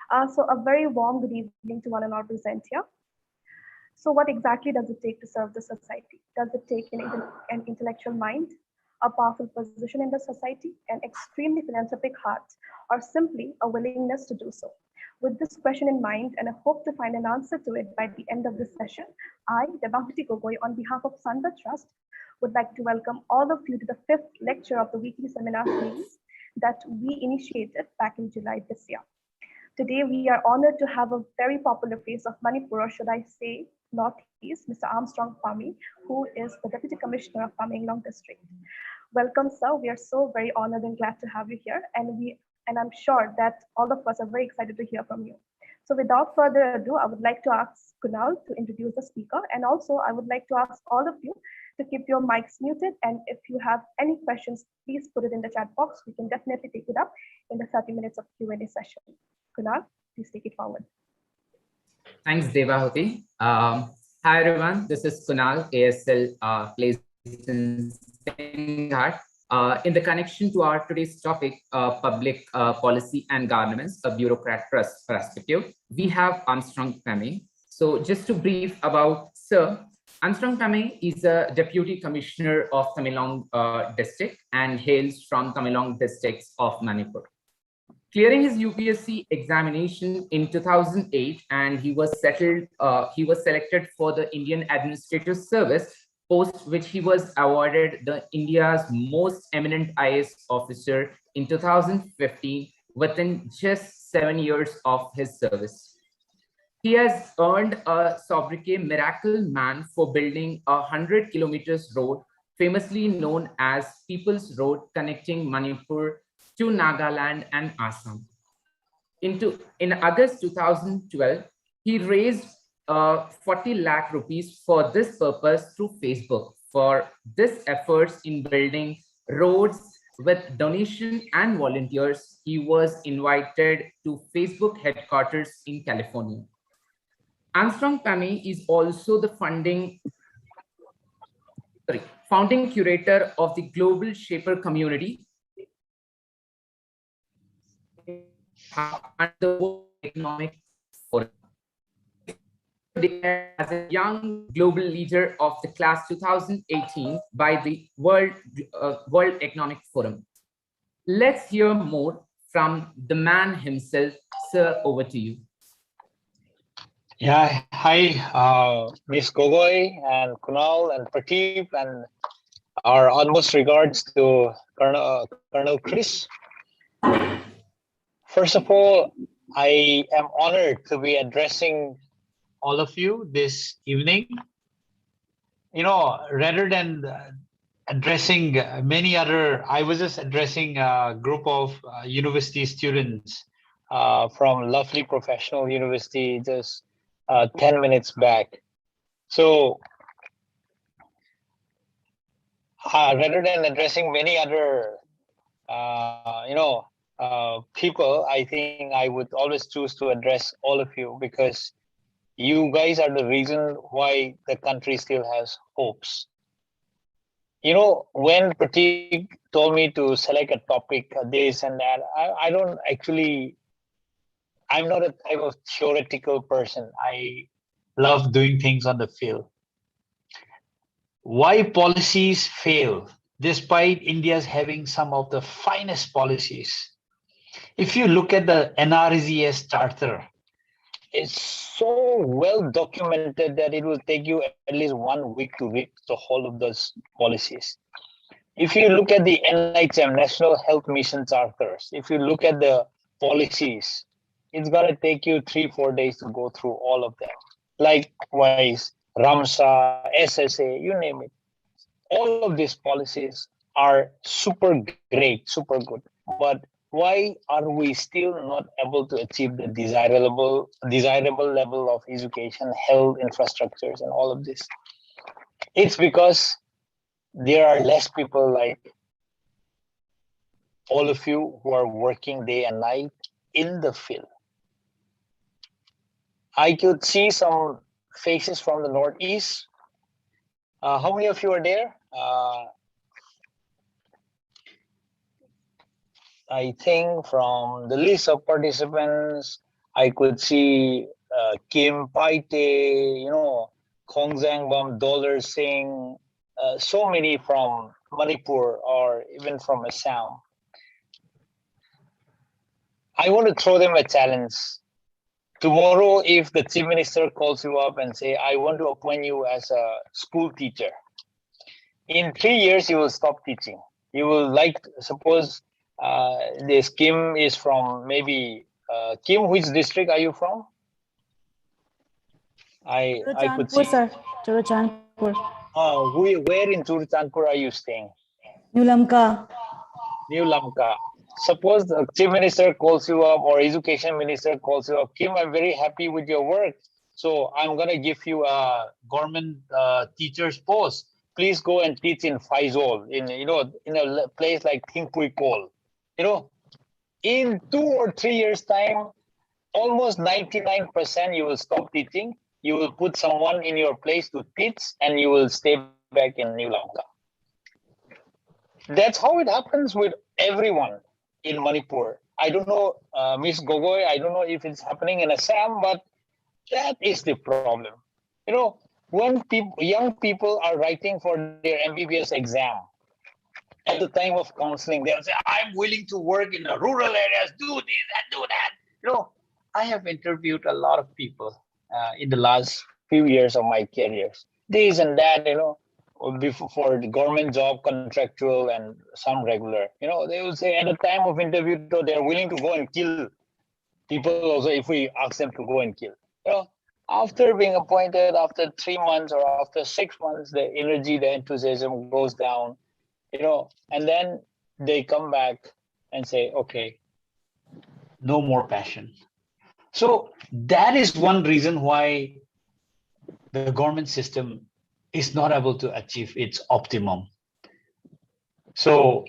So a very warm good evening to one and all present here. So what exactly does it take to serve the society? Does it take an intellectual mind, a powerful position in the society, an extremely philanthropic heart, or simply a willingness to do so? With this question in mind, and I hope to find an answer to it by the end of this session, I, Debahuti Gogoi, on behalf of Sunbird Trust, would like to welcome all of you to the fifth lecture of the weekly seminar series that we initiated back in July this year. Today, we are honored to have a very popular face of Manipur, or should I say Northeast, Mr. Armstrong Pame, who is the Deputy Commissioner of Pame District. Welcome, sir. We are so very honored and glad to have you here, and I'm sure that all of us are very excited to hear from you. So without further ado, I would like to ask Kunal to introduce the speaker, and also I would like to ask all of you to keep your mics muted, and if you have any questions, please put it in the chat box. We can definitely take it up in the 30 minutes of Q&A session. Kunal, please take it forward. Thanks, Devahuti. Hi, everyone. This is Kunal, ASL, placed in Singhat. In the connection to our today's topic, public policy and governance, a bureaucrat perspective, we have Armstrong Pame. So just to brief about Sir, Armstrong Pame is a Deputy Commissioner of Tamenglong District and hails from Tamenglong Districts of Manipur. Clearing his UPSC examination in 2008, and he was selected for the Indian Administrative Service, post which he was awarded the India's most eminent IAS officer in 2015 within just 7 years of his service. He has earned a sobriquet Miracle Man for building a 100 kilometers road, famously known as People's Road, connecting Manipur to Nagaland and Assam. In August 2012, he raised 40 lakh rupees for this purpose through Facebook. For this efforts in building roads with donation and volunteers, he was invited to Facebook headquarters in California. Armstrong Pame is also the founding curator of the Global Shaper community and the World Economic Forum. Declared as a young global leader of the class 2018 by the World Economic Forum. Let's hear more from the man himself. Sir, over to you. Yeah, hi, Ms. Gogoi and Kunal and Prateep, and our utmost regards to Colonel Chris. First of all, I am honored to be addressing all of you this evening. You know, rather than addressing many other, I was just addressing a group of university students from lovely professional university just 10 minutes back. So rather than addressing many other, people, I think I would always choose to address all of you because you guys are the reason why the country still has hopes. You know, when Prateek told me to select a topic, this and that, I don't actually, I'm not a type of theoretical person. I love doing things on the field. Why policies fail, despite India's having some of the finest policies. If you look at the NREGS charter, it's so well documented that it will take you at least 1 week to read the whole of those policies. If you look at the NHM, National Health Mission charters, if you look at the policies, it's going to take you 3-4 days to go through all of them. Likewise, Ramsa, SSA, you name it. All of these policies are super great, super good. But why are we still not able to achieve the desirable level of education, health, infrastructures, and all of this? It's because there are less people like all of you who are working day and night in the field. I could see some faces from the Northeast. How many of you are there? I think from the list of participants, I could see Kim Paite, Khongzangbam, Dollar Singh, so many from Manipur or even from Assam. I want to throw them a challenge. Tomorrow, if the chief minister calls you up and say, I want to appoint you as a school teacher, in 3 years, you will stop teaching. You will suppose this Kim is from maybe, Kim, which district are you from? I could see. Sir. Churachandpur. Where in Churachandpur are you staying? New Lamka. New Lamka. Suppose the chief minister calls you up or education minister calls you up. Kim, I'm very happy with your work. So I'm going to give you a government teacher's post. Please go and teach in Faizol, in a place like Thingpuikol. In 2 or 3 years' time, almost 99% you will stop teaching. You will put someone in your place to teach, and you will stay back in New Lanka. That's how it happens with everyone in Manipur. I don't know, Miss Gogoi, I don't know if it's happening in Assam, but that is the problem. When young people are writing for their MBBS exam, at the time of counseling, they'll say, I'm willing to work in the rural areas, do this and do that. I have interviewed a lot of people in the last few years of my careers. This and that, for the government job, contractual, and some regular. They will say at the time of interview, they're willing to go and kill people also if we ask them to go and kill. After being appointed, after 3 months or after 6 months, the energy, the enthusiasm goes down, and then they come back and say, okay, no more passion. So that is one reason why the government system is not able to achieve its optimum. So,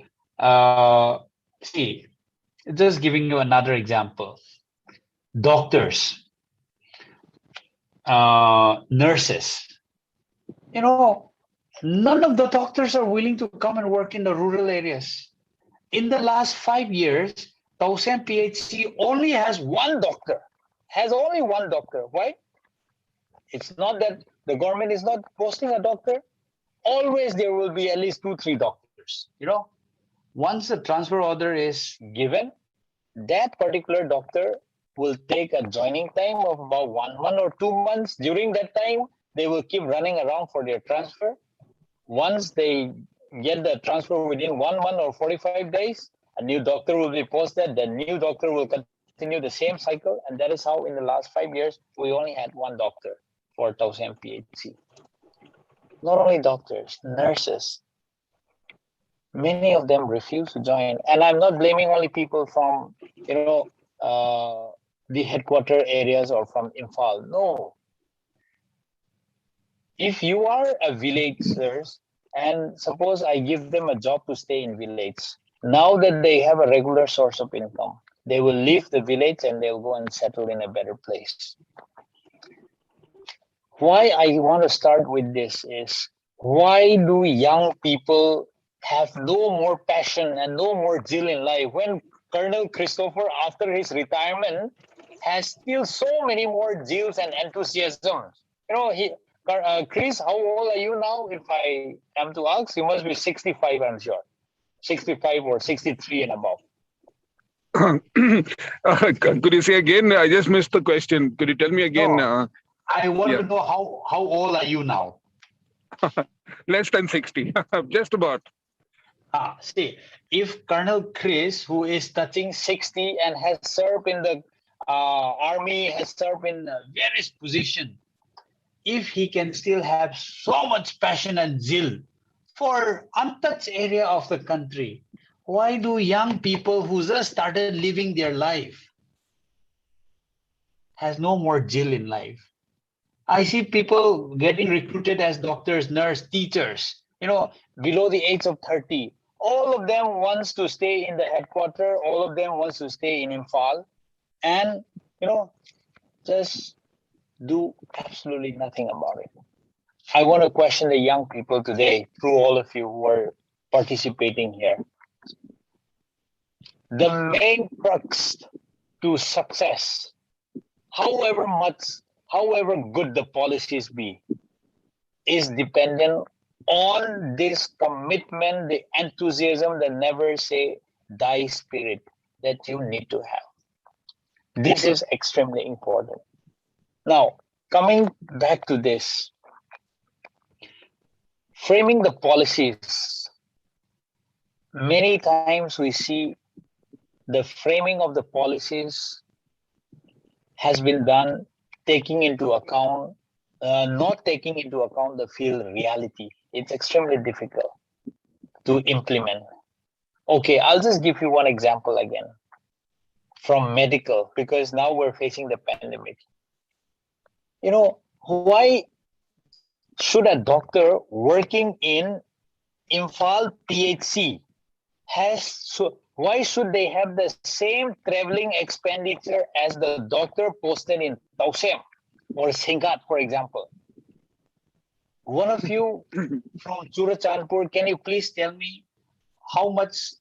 see, just giving you another example. Doctors, nurses, none of the doctors are willing to come and work in the rural areas. In the last 5 years, Tausen PHC only has one doctor. Why? It's not that the government is not posting a doctor. Always there will be at least 2-3 doctors. Once the transfer order is given, that particular doctor will take a joining time of about 1 month or 2 months. During that time, they will keep running around for their transfer. Once they get the transfer within 1 month or 45 days, a new doctor will be posted. The new doctor will continue the same cycle. And that is how in the last 5 years, we only had one doctor for Tausen PHC. Not only doctors, nurses. Many of them refuse to join. And I'm not blaming only people from, the headquarter areas or from Imphal. No. If you are a villager and suppose I give them a job to stay in village, now that they have a regular source of income, they will leave the village and they'll go and settle in a better place. Why I want to start with this is, why do young people have no more passion and no more zeal in life when Colonel Christopher, after his retirement, has still so many more zeals and enthusiasms? Chris, how old are you now? If I am to ask, you must be 65, I'm sure. 65 or 63 and above. Could you say again? I just missed the question. Could you tell me again? No, I want to know how old are you now? Less than 60, just about. See, if Colonel Chris, who is touching 60 and has served in the army, has served in various positions, if he can still have so much passion and zeal for untouched area of the country, why do young people who just started living their life has no more zeal in life? I see people getting recruited as doctors, nurse, teachers, below the age of 30. All of them wants to stay in the headquarters. All of them wants to stay in Imphal and, just do absolutely nothing about it. I want to question the young people today through all of you who are participating here. The main crux to success however good the policies be, is dependent on this commitment, the enthusiasm, the never say die spirit that you need to have. This is extremely important. Now, coming back to this, framing the policies, many times we see the framing of the policies has been done taking into account, not taking into account the field reality. It's extremely difficult to implement. Okay, I'll just give you one example again from medical, because now we're facing the pandemic. You know, why should a doctor working in Imphal PHC why should they have the same traveling expenditure as the doctor posted in Tausem or Singhat, for example? One of you from Churachandpur, can you please tell me how much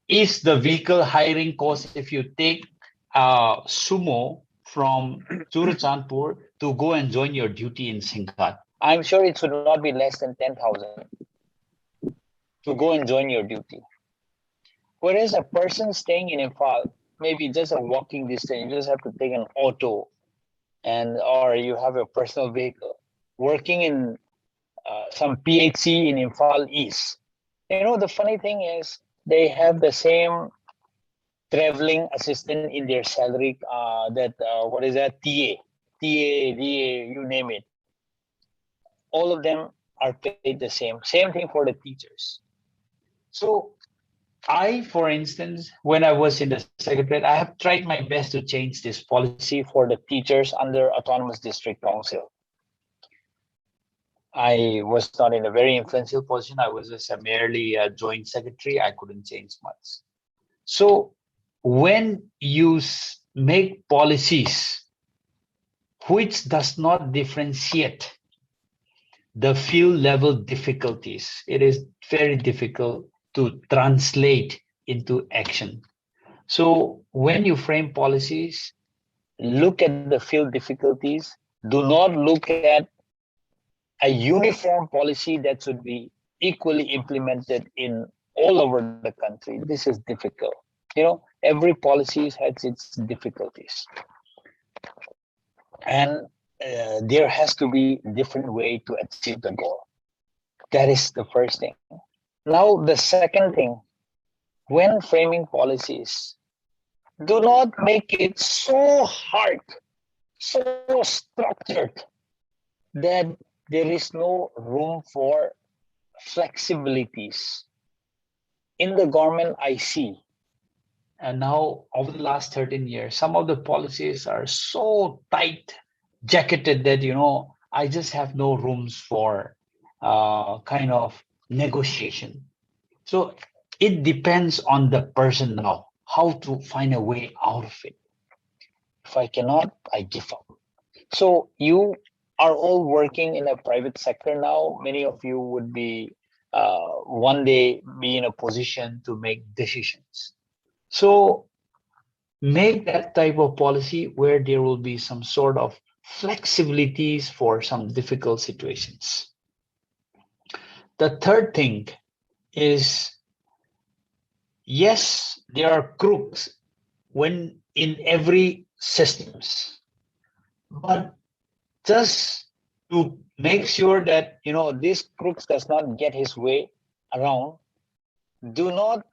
is the vehicle hiring cost if you take sumo from Churachandpur to go and join your duty in Singhat? I'm sure it should not be less than 10,000 to go and join your duty. Whereas a person staying in Imphal, maybe just a walking distance, you just have to take an auto, or you have a personal vehicle. Working in some PHC in Imphal East, you know, the funny thing is they have the same traveling assistant in their salary. What is that? TA, DA, you name it. All of them are paid the same. Same thing for the teachers. So for instance, when I was in the secretariat, I have tried my best to change this policy for the teachers under Autonomous District Council. I was not in a very influential position. I was just merely a joint secretary. I couldn't change much. So when you make policies which does not differentiate the field level difficulties, it is very difficult to translate into action. So when you frame policies, look at the field difficulties. Do not look at a uniform policy that should be equally implemented in all over the country. This is difficult. You know, every policy has its difficulties. And there has to be a different way to achieve the goal. That is the first thing. Now, the second thing, when framing policies, do not make it so hard, so structured that there is no room for flexibilities. In the government, I see, and now over the last 13 years, some of the policies are so tight jacketed that, you know, I just have no rooms for kind of negotiation. So it depends on the person now, how to find a way out of it. If I cannot, I give up. So you are all working in a private sector now. Many of you would be one day be in a position to make decisions. So make that type of policy where there will be some sort of flexibilities for some difficult situations. The third thing is, yes, there are crooks when in every systems, but just to make sure that, you know, this crooks does not get his way around, do not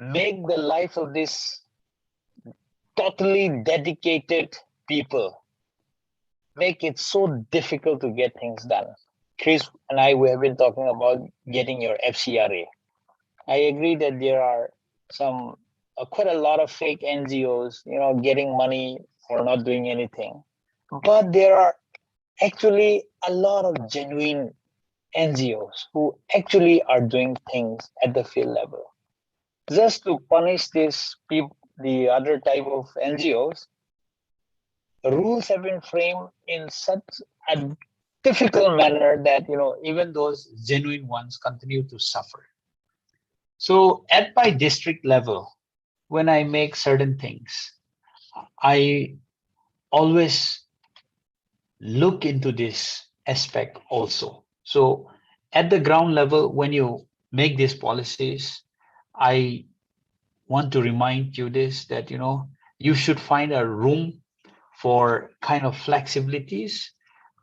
make the life of this totally dedicated people, make it so difficult to get things done. Chris and I, we have been talking about getting your FCRA. I agree that there are some quite a lot of fake NGOs, you know, getting money for not doing anything. But there are actually a lot of genuine NGOs who actually are doing things at the field level. Just to punish these people, the other type of NGOs, rules have been framed in such a difficult manner that, you know, even those genuine ones continue to suffer. So at my district level, when I make certain things, I always look into this aspect also. So at the ground level, when you make these policies, I want to remind you this, that, you should find a room for kind of flexibilities.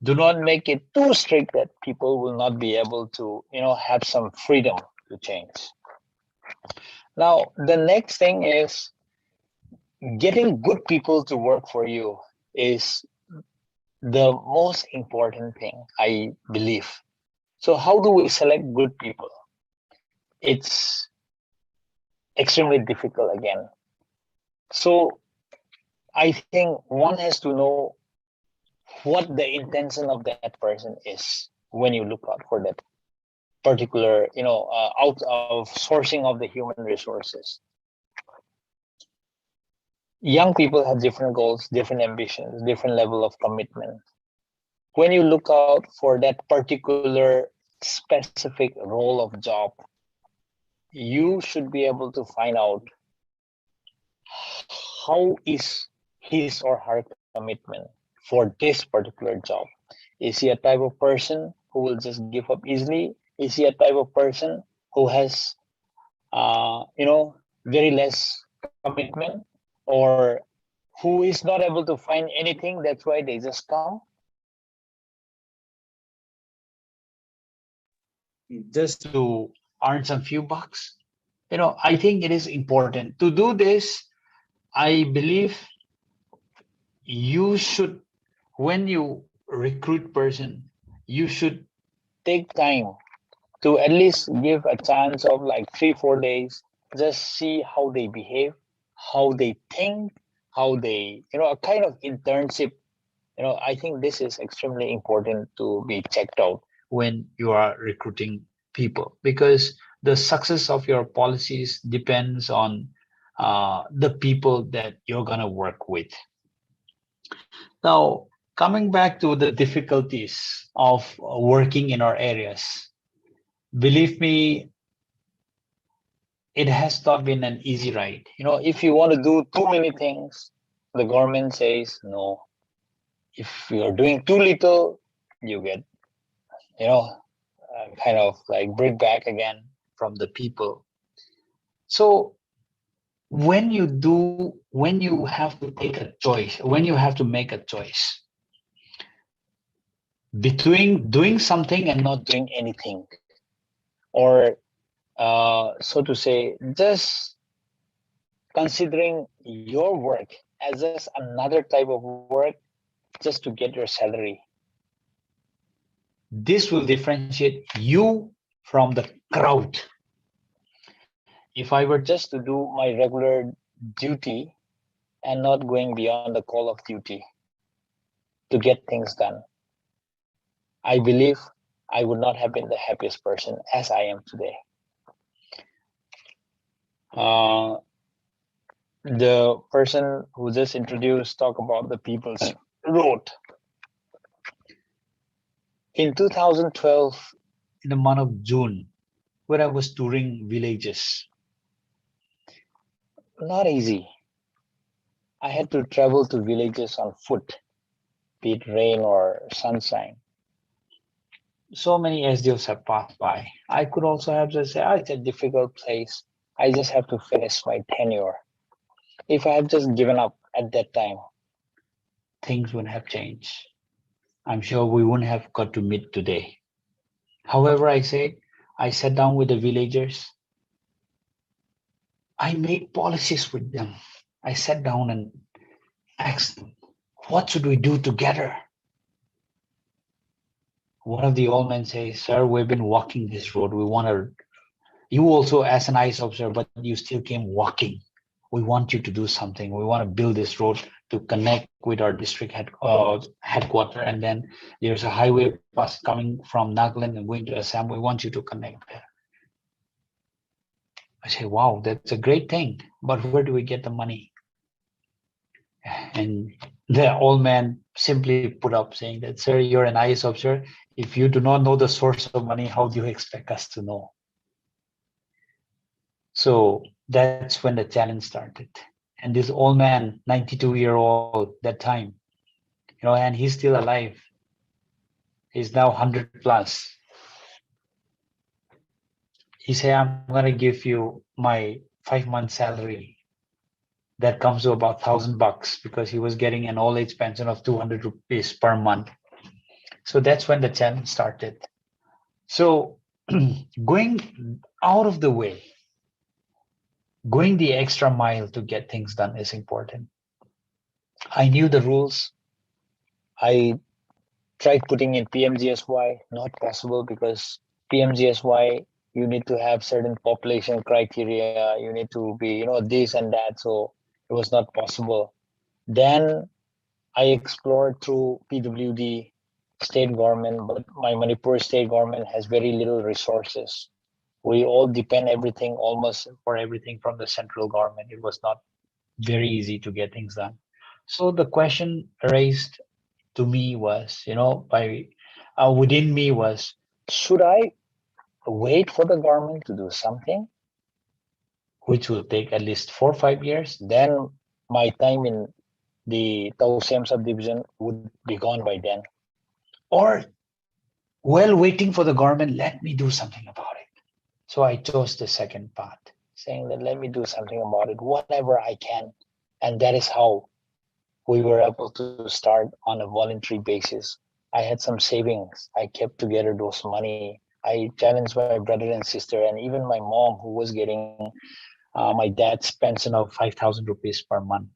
Do not make it too strict that people will not be able to, have some freedom to change. Now, the next thing is getting good people to work for you is the most important thing, I believe. So how do we select good people? It's extremely difficult again. So I think one has to know what the intention of that person is when you look out for that particular, out of sourcing of the human resources. Young people have different goals, different ambitions, different level of commitment. When you look out for that particular specific role of job, you should be able to find out how is his or her commitment for this particular job. Is he a type of person who will just give up easily? Is he a type of person who has, very less commitment, or who is not able to find anything, that's why they just come just to earn some few bucks? I think it is important to do this. I believe you should, when you recruit person, you should take time to at least give a chance of like 3-4 days, just see how they behave, how they think, how they, a kind of internship. I think this is extremely important to be checked out when you are recruiting people, because the success of your policies depends on the people that you're going to work with. Now, coming back to the difficulties of working in our areas, believe me, it has not been an easy ride. If you want to do too many things, the government says no. If you're doing too little, you get, kind of like bring back again from the people. So when you have to take a choice, when you have to make a choice between doing something and not doing anything, or so to say, just considering your work as just another type of work just to get your salary, this will differentiate you from the crowd. If I were just to do my regular duty and not going beyond the call of duty to get things done, I believe I would not have been the happiest person as I am today. The person who just introduced talk about the People's Road. In 2012, in the month of June, when I was touring villages, not easy. I had to travel to villages on foot, be it rain or sunshine. So many SDOs have passed by. I could also have just said, it's a difficult place. I just have to finish my tenure. If I had just given up at that time, things wouldn't have changed. I'm sure we wouldn't have got to meet today. However, I sat down with the villagers. I made policies with them. I sat down and asked them, what should we do together? One of the old men says, sir, we've been walking this road. You also as an ICE officer, but you still came walking. We want you to do something. We want to build this road to connect with our district headquarters. And then there's a highway bus coming from Nagaland and going to Assam. We want you to connect there. I say, wow, that's a great thing. But where do we get the money? And the old man simply put up saying that, sir, you're an IS officer. If you do not know the source of money, how do you expect us to know? So that's when the challenge started. And this old man, 92-year-old that time, and he's still alive. He's now 100 plus. He said, I'm going to give you my 5-month salary. That comes to about $1,000 because he was getting an old age pension of 200 rupees per month. So that's when the challenge started. So going out of the way, going the extra mile to get things done is important. I knew the rules. I tried putting in PMGSY, not possible because PMGSY, you need to have certain population criteria. You need to be, this and that. So it was not possible. Then I explored through PWD, state government, but my Manipur state government has very little resources. We all depend everything, almost for everything from the central government. It was not very easy to get things done. So the question raised to me was, within me was, should I wait for the government to do something, which will take at least 4 or 5 years? Then my time in the Tausem subdivision would be gone by then. Or, while waiting for the government, let me do something about it. So I chose the second path, saying that let me do something about it, whatever I can. And that is how we were able to start on a voluntary basis. I had some savings. I kept together those money. I challenged my brother and sister, and even my mom, who was getting my dad's pension of 5,000 rupees per month.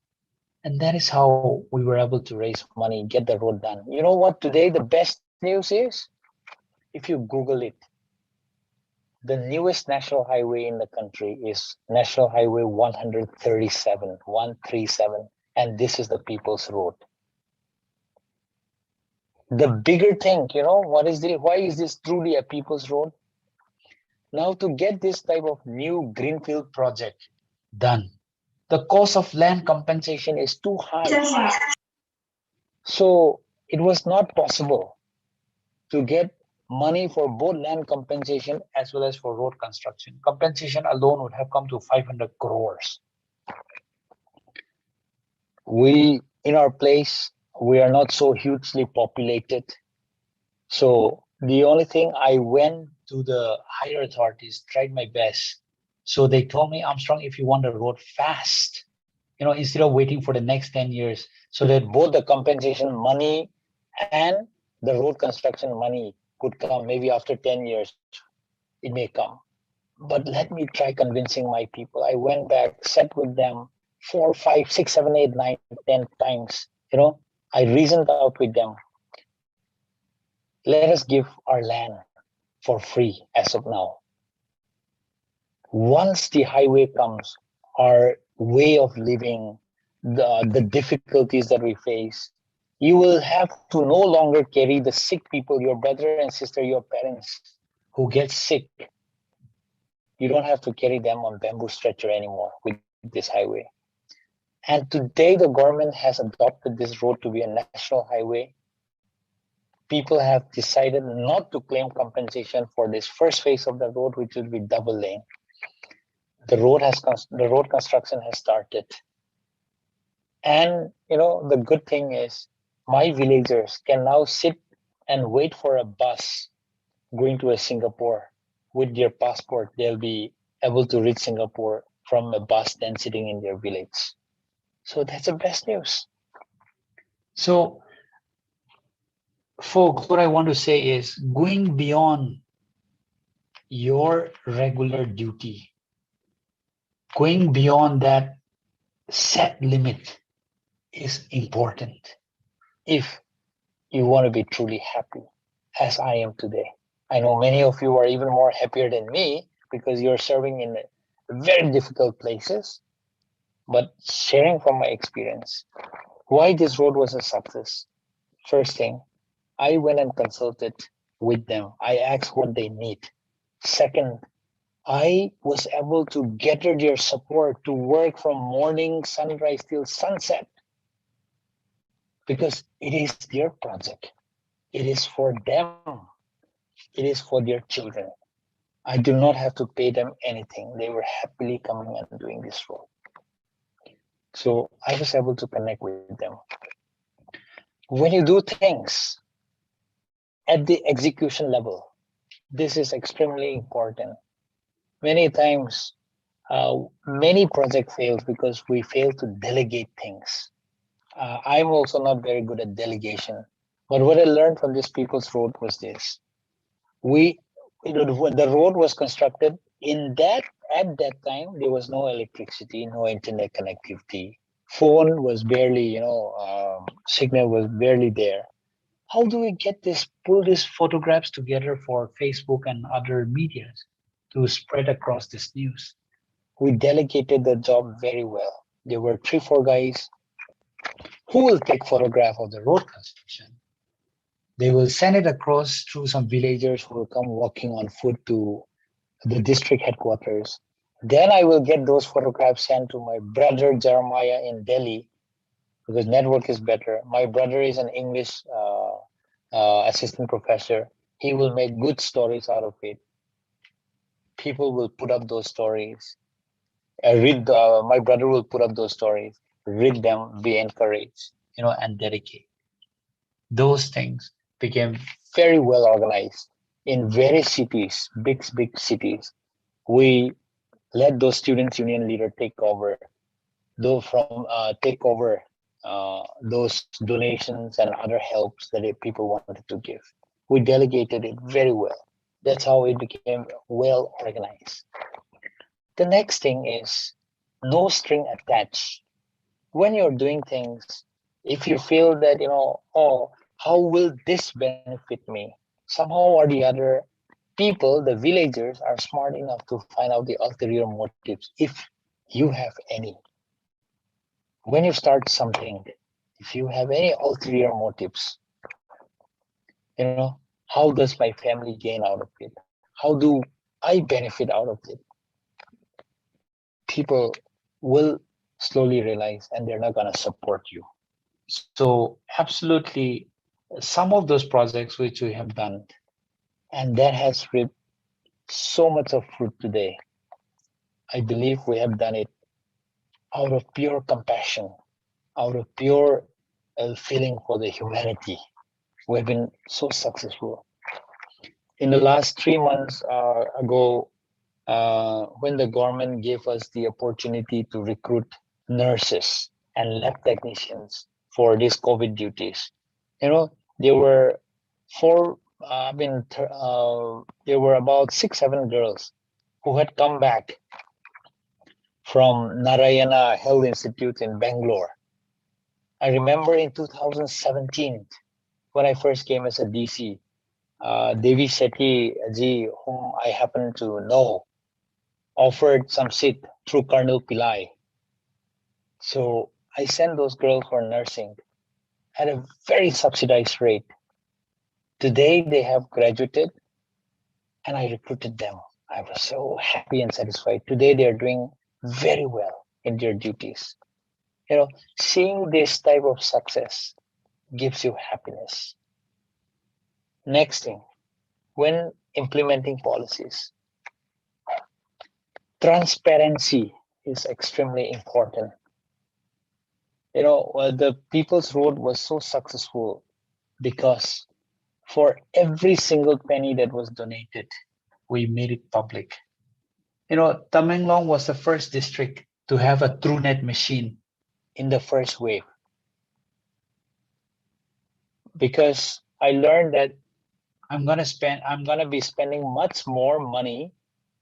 And that is how we were able to raise money, get the road done. You know what? Today, the best news is, if you Google it, the newest national highway in the country is National Highway 137, and this is the People's Road. The bigger thing, why is this truly a People's Road? Now, to get this type of new greenfield project done, the cost of land compensation is too high. So it was not possible to get money for both land compensation as well as for road construction. Compensation alone would have come to 500 crores. We, in our place, we are not so hugely populated. So the only thing, I went to the higher authorities, tried my best. So they told me, Armstrong, if you want the road fast, instead of waiting for the next 10 years, so that both the compensation money and the road construction money could come maybe after 10 years, it may come. But let me try convincing my people. I went back, sat with them 4, 5, 6, 7, 8, 9, 10 times. I reasoned out with them. Let us give our land for free as of now. Once the highway comes, our way of living, the difficulties that we face, you will have to no longer carry the sick people, your brother and sister, your parents who get sick. You don't have to carry them on bamboo stretcher anymore with this highway. And today the government has adopted this road to be a national highway. People have decided not to claim compensation for this first phase of the road, which will be double lane. The road construction has started. And the good thing is, my villagers can now sit and wait for a bus going to Singapore. With their passport, they'll be able to reach Singapore from a bus then sitting in their village. So that's the best news. So, folks, what I want to say is, going beyond your regular duty, going beyond that set limit is important if you want to be truly happy, as I am today. I know many of you are even more happier than me because you're serving in very difficult places. But sharing from my experience, why this road was a success. First thing, I went and consulted with them. I asked what they need. Second, I was able to gather their support to work from morning sunrise till sunset, because it is their project. It is for them. It is for their children. I do not have to pay them anything. They were happily coming and doing this role. So I was able to connect with them. when you do things at the execution level, this is extremely important. Many times, many projects fail because we fail to delegate things. I'm also not very good at delegation, but what I learned from this People's Road was this: the road was constructed at that time there was no electricity, no internet connectivity, phone was barely, signal was barely there. How do we pull these photographs together for Facebook and other medias to spread across this news? We delegated the job very well. There were 3-4 guys who will take photograph of the road construction. They will send it across through some villagers who will come walking on foot to the district headquarters. Then I will get those photographs sent to my brother Jeremiah in Delhi, because network is better. My brother is an English assistant professor. He will make good stories out of it. People will put up those stories. My brother will put up those stories, read them, be encouraged, and dedicate. Those things became very well organized in various cities, big cities. We let those students union leader take over those donations and other helps that people wanted to give. We delegated it very well. That's how it became well organized. The next thing is no string attached. When you're doing things, if you feel that, how will this benefit me? Somehow or the other, people, the villagers, are smart enough to find out the ulterior motives, if you have any. When you start something, if you have any ulterior motives, how does my family gain out of it? How do I benefit out of it? People will slowly realize, and they're not going to support you. So absolutely, some of those projects which we have done, and that has reaped so much of fruit today. I believe we have done it out of pure compassion, out of pure feeling for the humanity. We have been so successful. In the last 3 months ago, when the government gave us the opportunity to recruit nurses and lab technicians for these COVID duties, there were there were about 6-7 girls who had come back from Narayana Health Institute in Bangalore. I remember in 2017, when I first came as a DC, Devi Shetty ji, whom I happen to know, offered some seat through Colonel Pillai. So I sent those girls for nursing at a very subsidized rate. Today they have graduated and I recruited them. I was so happy and satisfied. Today they are doing very well in their duties. Seeing this type of success gives you happiness. Next thing, when implementing policies, transparency is extremely important. The People's Road was so successful because for every single penny that was donated, we made it public. Tamenglong was the first district to have a TrueNet machine in the first wave, because I learned that I'm gonna be spending much more money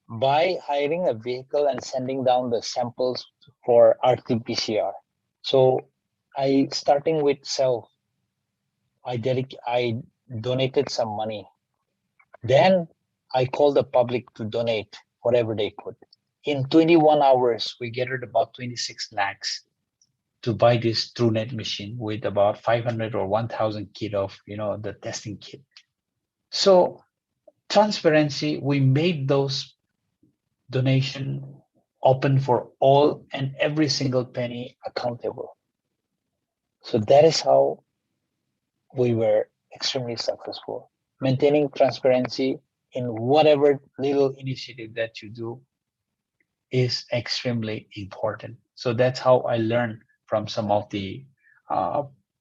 by hiring a vehicle and sending down the samples for RT-PCR. So starting with self, I donated some money. Then I called the public to donate whatever they could. In 21 hours, we gathered about 26 lakhs to buy this TrueNet machine with about 500 or 1,000 kit of, the testing kit. So transparency, we made those donation open for all and every single penny accountable. So that is how we were extremely successful. Maintaining transparency in whatever little initiative that you do is extremely important. So that's how I learned from some of the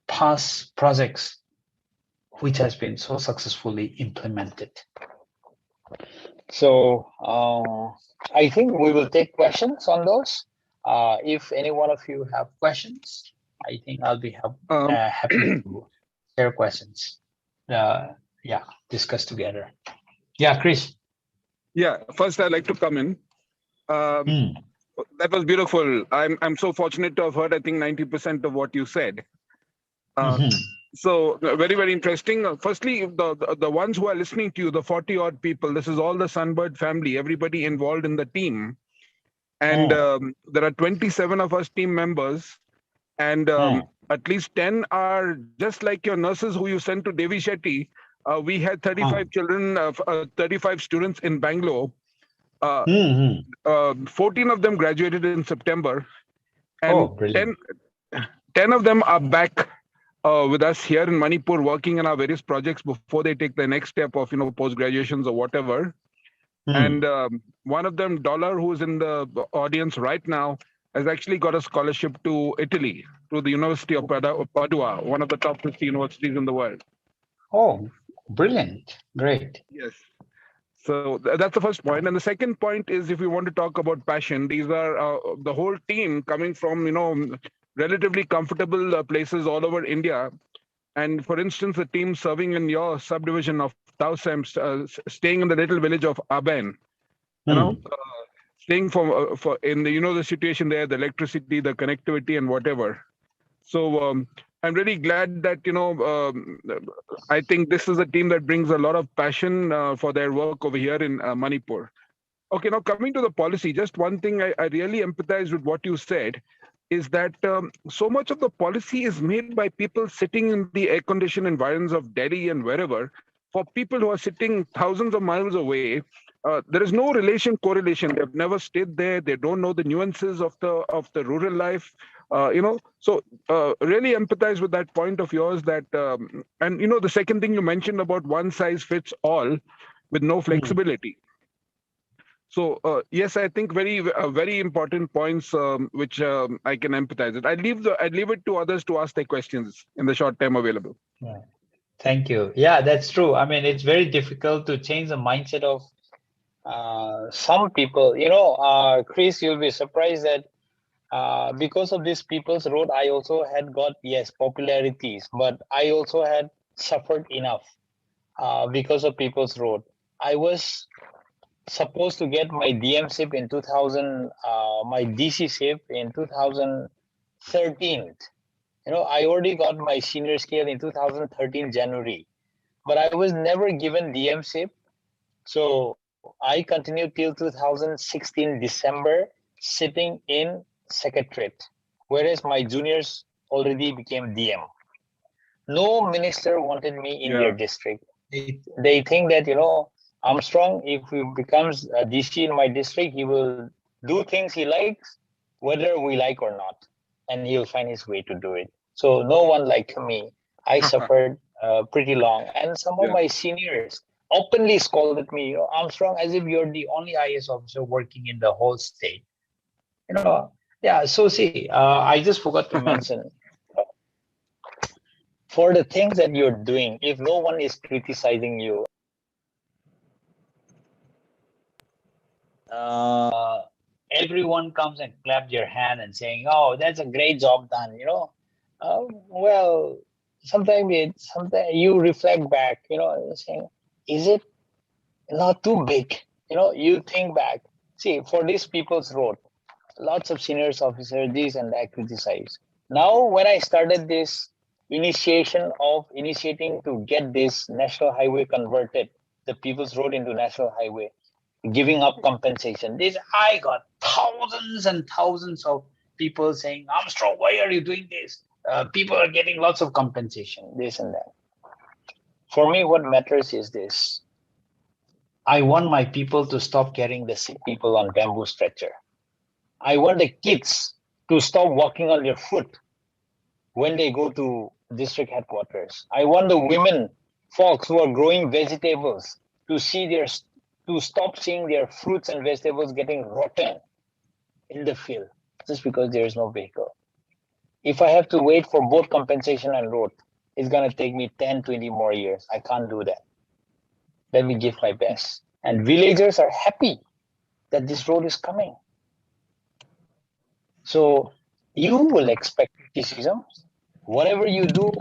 past projects which has been so successfully implemented. So I think we will take questions on those. If any one of you have questions, I think I'll be happy to share questions. Yeah, discuss together. Yeah, Chris. Yeah, first I'd like to come in. That was beautiful. I'm so fortunate to have heard, I think, 90% of what you said. So very, very interesting. Firstly, the ones who are listening to you, the 40 odd people, this is all the Sunbird family, everybody involved in the team. And there are 27 of us team members, and at least 10 are just like your nurses who you sent to Devi Shetty. We had 35 children, 35 students in Bangalore. 14 of them graduated in September, and 10 of them are back with us here in Manipur, working in our various projects before they take the next step of, post graduations or whatever. And one of them, Dollar, who's in the audience right now, has actually got a scholarship to Italy, to the University of Padua, one of the top 50 universities in the world. Oh, brilliant. Great. Yes. So that's the first point. And the second point is, if we want to talk about passion, these are the whole team coming from, relatively comfortable places all over India. And for instance, the team serving in your subdivision of Tausem, staying in the little village of Aben, staying for in the, the situation there, the electricity, the connectivity and whatever. So I'm really glad that, I think this is a team that brings a lot of passion for their work over here in Manipur. Okay, now coming to the policy, just one thing I really empathize with what you said is that so much of the policy is made by people sitting in the air-conditioned environs of Delhi and wherever. For people who are sitting thousands of miles away, there is no correlation. They've never stayed there. They don't know the nuances of the rural life. So really empathize with that point of yours. That and the second thing you mentioned about one size fits all, with no flexibility. So yes, I think very important points which I can empathize with. I leave it to others to ask their questions in the short time available. Yeah. Thank you. Yeah, that's true. I mean, it's very difficult to change the mindset of some people. Chris, you'll be surprised that because of this People's Road, I also had got, popularities, but I also had suffered enough because of People's Road. I was supposed to get my DM SIP in 2000, my DC SIP in 2013. I already got my senior scale in 2013 January, but I was never given DM SIP. So I continued till 2016 December sitting in secretariat, whereas my juniors already became DM. No minister wanted me in their district. They think that, Armstrong, if he becomes a DC in my district, he will do things he likes, whether we like or not, and he'll find his way to do it. So no one liked me. I suffered pretty long, and some of my seniors openly scolded me, Armstrong, as if you're the only IAS officer working in the whole state. So see, I just forgot to mention, for the things that you're doing, if no one is criticizing you, everyone comes and claps your hand and saying, "Oh, that's a great job done." Well, sometimes you reflect back, saying, "Is it not too big?" You think back. See, for this People's Road, lots of seniors officers, this and that criticize. Now, when I started this initiating to get this national highway converted, the People's Road into national highway, giving up compensation. I got thousands and thousands of people saying, Armstrong, why are you doing this? People are getting lots of compensation, this and that. For me, what matters is this. I want my people to stop carrying the sick people on bamboo stretcher. I want the kids to stop walking on their foot when they go to district headquarters. I want the women, folks who are growing vegetables to stop seeing their fruits and vegetables getting rotten in the field just because there is no vehicle. If I have to wait for both compensation and road, it's going to take me 10, 20 more years. I can't do that. Let me give my best. And villagers are happy that this road is coming. So you will expect criticism. Whatever you do,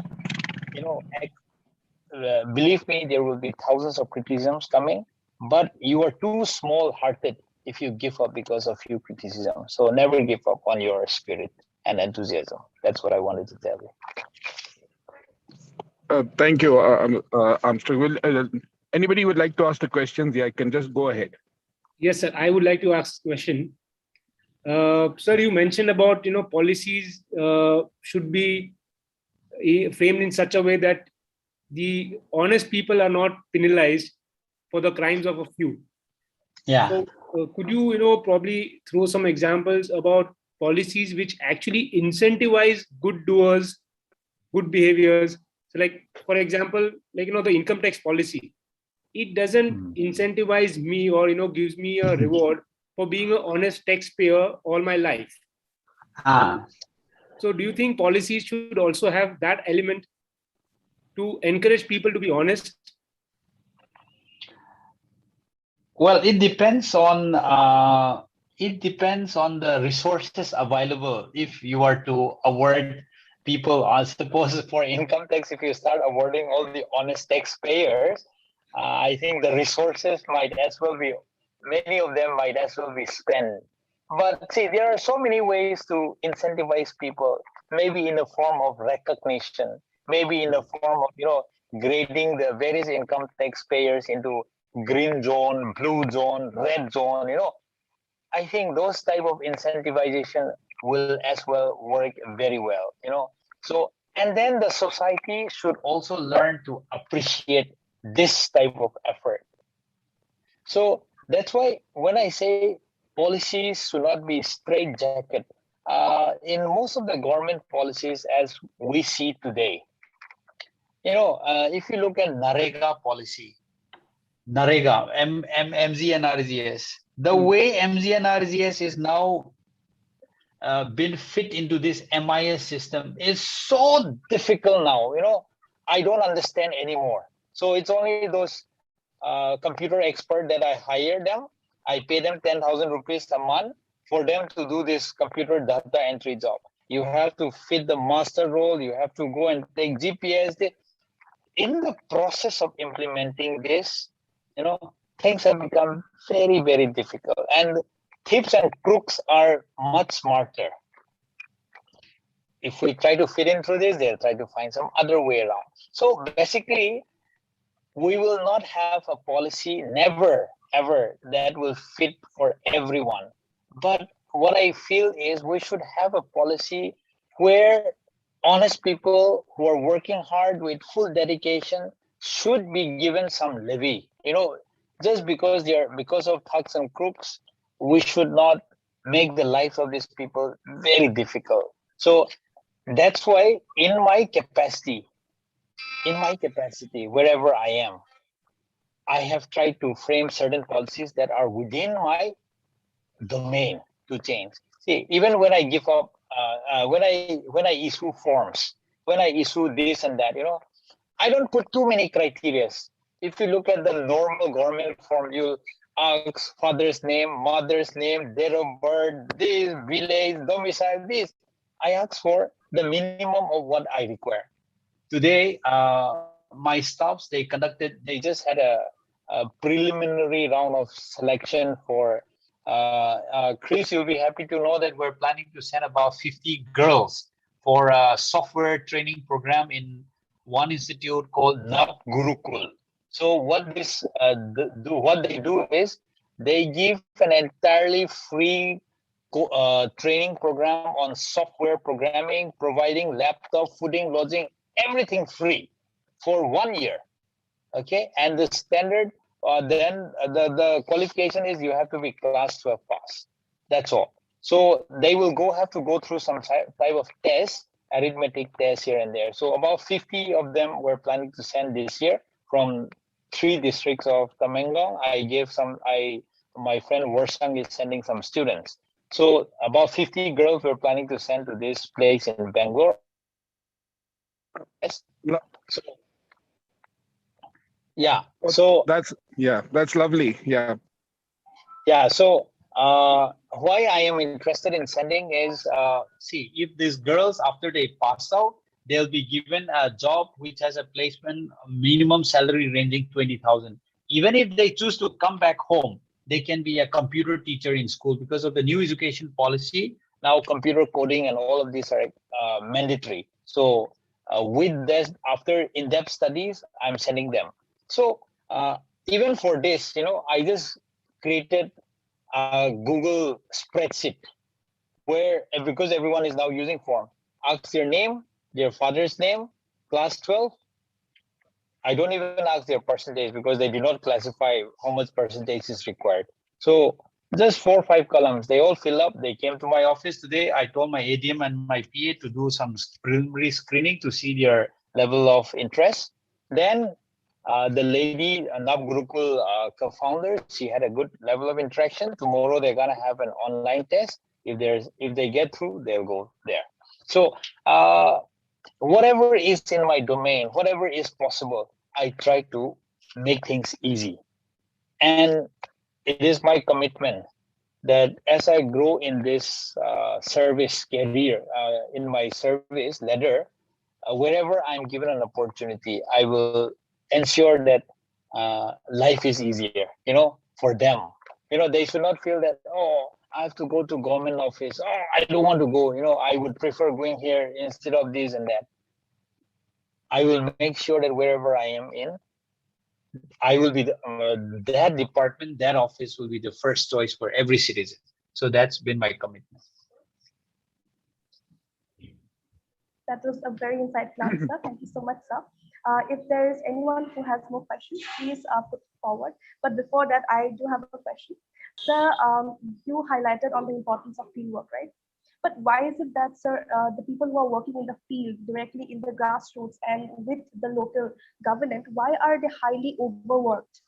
believe me, there will be thousands of criticisms coming, but you are too small-hearted if you give up because of few criticisms. So never give up on your spirit and enthusiasm. That's what I wanted to tell you. Thank you, Armstrong. Anybody would like to ask the questions? Yeah, I can just go ahead. Yes, sir. I would like to ask a question. Sir, you mentioned about policies should be framed in such a way that the honest people are not penalized for the crimes of a few. Yeah. So, could you probably throw some examples about policies which actually incentivize good doers, good behaviors? So, like for example, like the income tax policy, it doesn't incentivize me or gives me a reward for being an honest taxpayer all my life. So do you think policies should also have that element to encourage people to be honest? Well, it depends on the resources available. If you are to award people, I suppose for income tax, if you start awarding all the honest taxpayers, I think the resources might as well be, many of them might as well be spent. But see, there are so many ways to incentivize people, maybe in the form of recognition, maybe in the form of, grading the various income taxpayers into green zone, blue zone, red zone, I think those type of incentivization will as well work very well, So, and then the society should also learn to appreciate this type of effort. So that's why when I say policies should not be straitjacket, in most of the government policies as we see today, if you look at NREGA policy, NREGA, MZNRGS, the way MZNRGS is now been fit into this MIS system is so difficult now, I don't understand anymore. So it's only those computer expert that I hire them. I pay them 10,000 rupees a month for them to do this computer data entry job. You have to fit the master role. You have to go and take GPS. In the process of implementing this, things have become very, very difficult. And thieves and crooks are much smarter. If we try to fit in through this, they'll try to find some other way around. So basically, we will not have a policy, never, ever, that will fit for everyone. But what I feel is we should have a policy where honest people who are working hard with full dedication should be given some levy. Just because because of thugs and crooks, we should not make the lives of these people very difficult. So that's why in my capacity, wherever I am, I have tried to frame certain policies that are within my domain to change. See, even when I give up, when I issue forms, when I issue this and that, I don't put too many criteria. If you look at the normal government form, you ask father's name, mother's name, date of birth, this, village, domicile, this. I ask for the minimum of what I require. Today, my staffs, they just had a preliminary round of selection for Chris. You'll be happy to know that we're planning to send about 50 girls for a software training program in one institute called NAP Gurukul. So what they do is they give an entirely free training program on software programming, providing laptop, fooding, lodging, everything free for 1 year. Okay, and the standard then the qualification is you have to be class 12 pass. That's all. So they will have to go through some type of test, arithmetic test here and there. So about 50 of them we're planning to send this year from 3 districts of Tamengang. My friend Warsang is sending some students. So about 50 girls we're planning to send to this place in Bangalore. Yes. Lo- So yeah. So that's lovely. Yeah. yeah. So why I am interested in sending is see, if these girls after they pass out, they'll be given a job which has a placement minimum salary ranging 20,000. Even if they choose to come back home, they can be a computer teacher in school because of the new education policy. Now computer coding and all of these are mandatory. So with this, after in-depth studies, I'm sending them. So even for this, I just created a Google spreadsheet where, because everyone is now using form, ask their name, their father's name, class 12. I don't even ask their percentage because they do not classify how much percentage is required. So just 4 or 5 columns, they all fill up. They came to my office today. I told my ADM and my PA to do some preliminary screening to see their level of interest. Then the lady, Nav Gurukul co-founder, she had a good level of interaction. Tomorrow they're gonna have an online test. If they get through, they'll go there. So whatever is in my domain, whatever is possible, I try to make things easy. And it is my commitment that as I grow in this service career, in my service ladder, wherever I'm given an opportunity, I will ensure that life is easier, for them. They should not feel that, oh, I have to go to government office. Oh, I don't want to go. I would prefer going here instead of this and that. I will make sure that wherever I am in, I will be that department, that office will be the first choice for every citizen. So that's been my commitment. That was a very insightful answer. Thank you so much, sir. If there is anyone who has more questions, please put forward. But before that, I do have a question. Sir, you highlighted on the importance of fieldwork, right? But why is it that, sir, the people who are working in the field directly in the grassroots and with the local government, why are they highly overworked?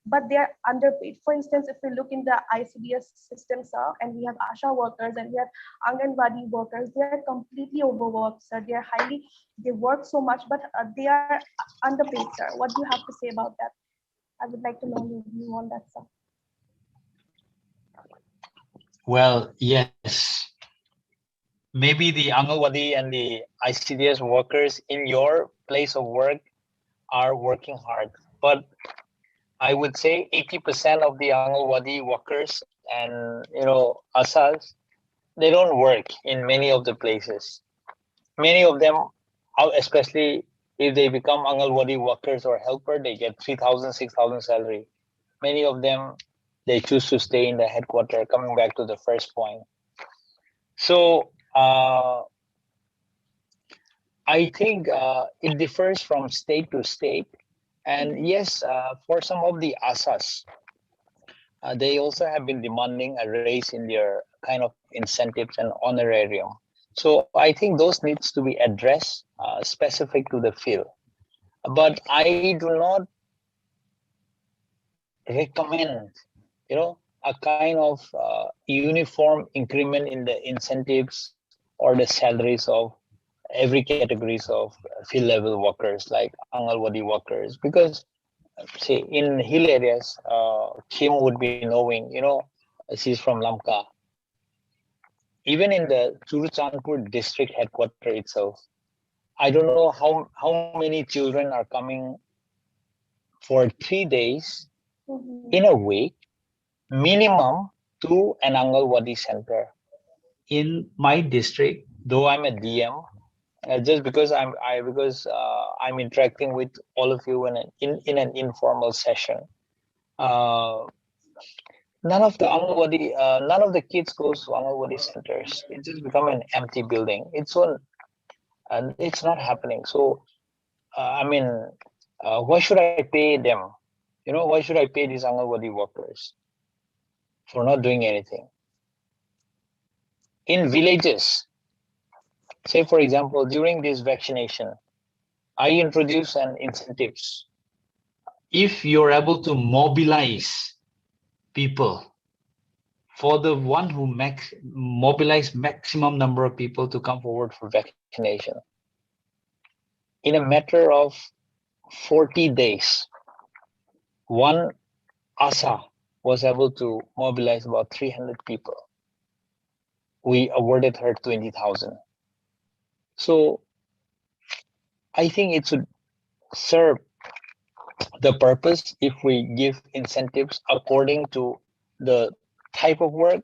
But they are underpaid. For instance, if we look in the ICDS system, sir, and we have ASHA workers and we have Anganwadi workers, they are completely overworked, sir. They work so much, but they are underpaid, sir. What do you have to say about that? I would like to know your view on that, sir. Well, yes. Maybe the Anganwadi and the ICDS workers in your place of work are working hard, but I would say 80% of the Anganwadi workers and ASAs, they don't work in many of the places. Many of them, especially if they become Anganwadi workers or helper, they get 3,000, 6,000 salary. Many of them, they choose to stay in the headquarters, coming back to the first point. So I think it differs from state to state. And yes, for some of the ASAs, they also have been demanding a raise in their kind of incentives and honorarium. So I think those needs to be addressed specific to the field. But I do not recommend, a kind of uniform increment in the incentives or the salaries of every categories of field level workers like Anganwadi workers, because see in hill areas, Kim would be knowing, she's from Lamka. Even in the Churuchandpur district headquarters itself, I don't know how many children are coming for 3 days in a week minimum to an Anganwadi center. In my district, though I'm a DM, just because I'm interacting with all of you in an informal session. None of the kids goes to Anganwadi centers. It just become an empty building. It's not happening. So why should I pay them? Why should I pay these Anganwadi workers for not doing anything? In villages, say for example, during this vaccination, I introduce an incentives. If you're able to mobilize people for the one who mobilized maximum number of people to come forward for vaccination. In a matter of 40 days, one ASA was able to mobilize about 300 people. We awarded her 20,000. So I think it should serve the purpose if we give incentives according to the type of work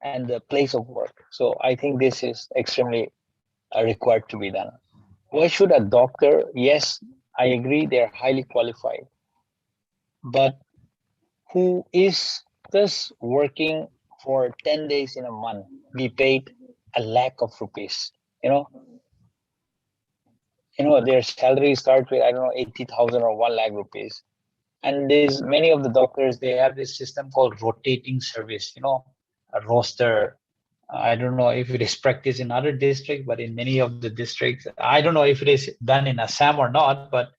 and the place of work. So I think this is extremely required to be done. Why should a doctor? Yes, I agree, they're highly qualified, but who is just working for 10 days in a month be paid a lakh of rupees? Their salary starts with, I don't know, 80,000 or 1 lakh rupees. And there's many of the doctors, they have this system called rotating service, a roster. I don't know if it is practiced in other districts, but in many of the districts, I don't know if it is done in Assam or not, but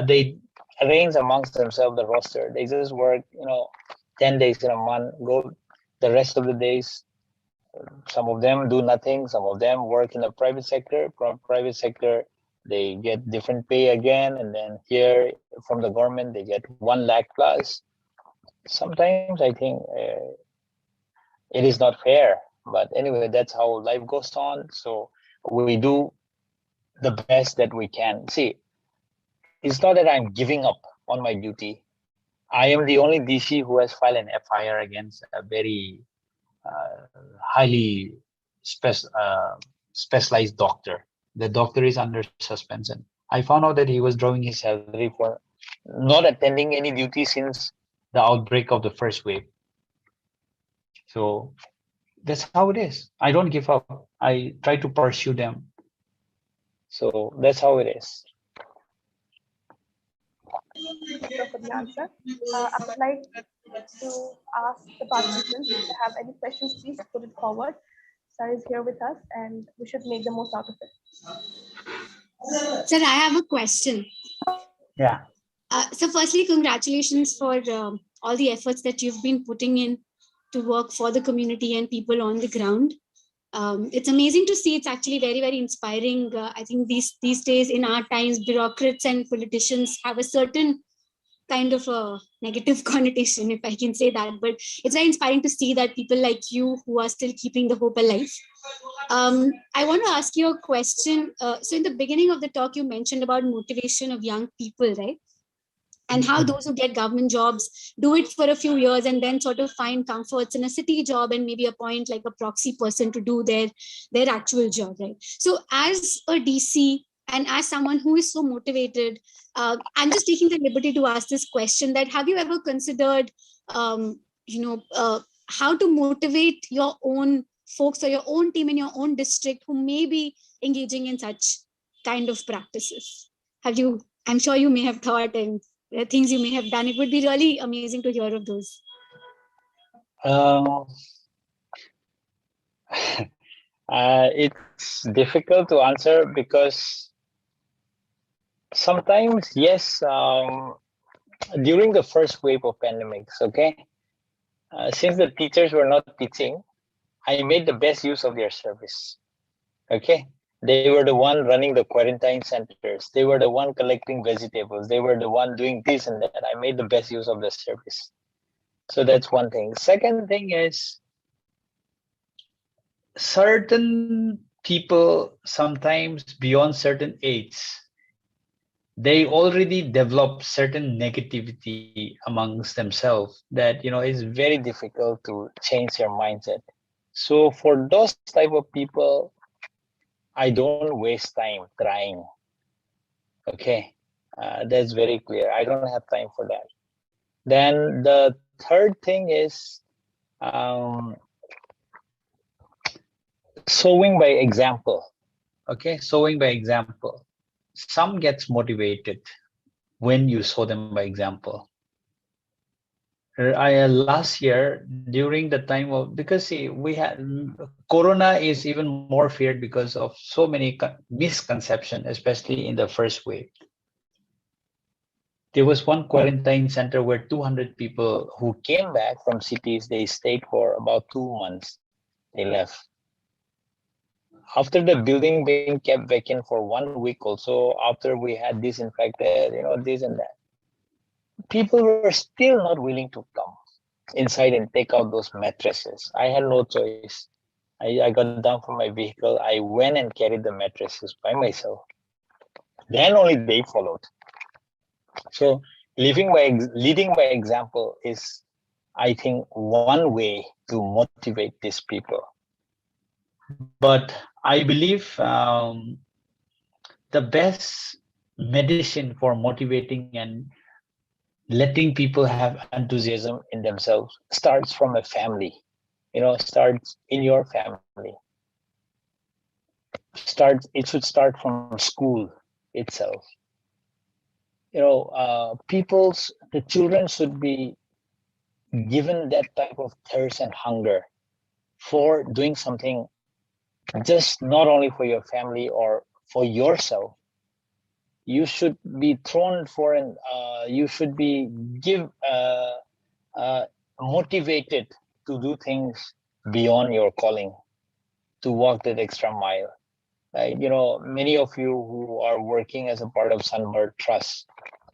they arrange amongst themselves the roster. They just work, 10 days in a month, go the rest of the days. Some of them do nothing. Some of them work in the private sector. Private sector, they get different pay again. And then here from the government, they get 1 lakh plus. Sometimes I think it is not fair. But anyway, that's how life goes on. So we do the best that we can. See, it's not that I'm giving up on my duty. I am the only DC who has filed an FIR against a very highly specialized doctor. The doctor is under suspension. I found out that he was drawing his salary for not attending any duty since the outbreak of the first wave. So that's how it is. I don't give up. I try to pursue them. So that's how it is. Thank you for the answer. I would like to ask the participants if they have any questions, please put it forward. Sir is here with us and we should make the most out of it. Sir, I have a question. Yeah. So firstly, congratulations for all the efforts that you've been putting in to work for the community and people on the ground. It's amazing to see. It's actually very, very inspiring. I think these days in our times, bureaucrats and politicians have a certain kind of a negative connotation, if I can say that. But it's very inspiring to see that people like you who are still keeping the hope alive. I want to ask you a question. So in the beginning of the talk, you mentioned about motivation of young people, right? And how those who get government jobs do it for a few years and then sort of find comforts in a city job and maybe appoint like a proxy person to do their actual job, right? So as a DC and as someone who is so motivated, I'm just taking the liberty to ask this question: that have you ever considered, how to motivate your own folks or your own team in your own district who may be engaging in such kind of practices? I'm sure you may have thought and things you may have done. It would be really amazing to hear of those. It's difficult to answer because sometimes, yes, during the first wave of pandemics, okay, since the teachers were not teaching, I made the best use of their service, okay. They were the one running the quarantine centers. They were the one collecting vegetables. They were the one doing this and that. I made the best use of the service. So that's one thing. Second thing is, certain people, sometimes beyond certain age, they already develop certain negativity amongst themselves that, it's very difficult to change their mindset. So for those type of people, I don't waste time trying. Okay, that's very clear. I don't have time for that. Then the third thing is showing by example. Okay, showing by example. Some gets motivated when you show them by example. Last year during the time of, because see, we had Corona is even more feared because of so many misconceptions, especially in the first wave. There was one quarantine center where 200 people who came back from cities, they stayed for about 2 months. They left. After the building being kept vacant for 1 week also, after we had disinfected, this and that, people were still not willing to come inside and take out those mattresses. I had no choice. I got down from my vehicle. I went and carried the mattresses by myself. Then only they followed. So leading by example is, I think, one way to motivate these people. But I believe the best medicine for motivating and letting people have enthusiasm in themselves starts from a family. Starts in your family. It should start from school itself. The children should be given that type of thirst and hunger for doing something, just not only for your family or for yourself. You should be thrown for you should be motivated to do things beyond your calling, to walk that extra mile. Many of you who are working as a part of Sunbird Trust,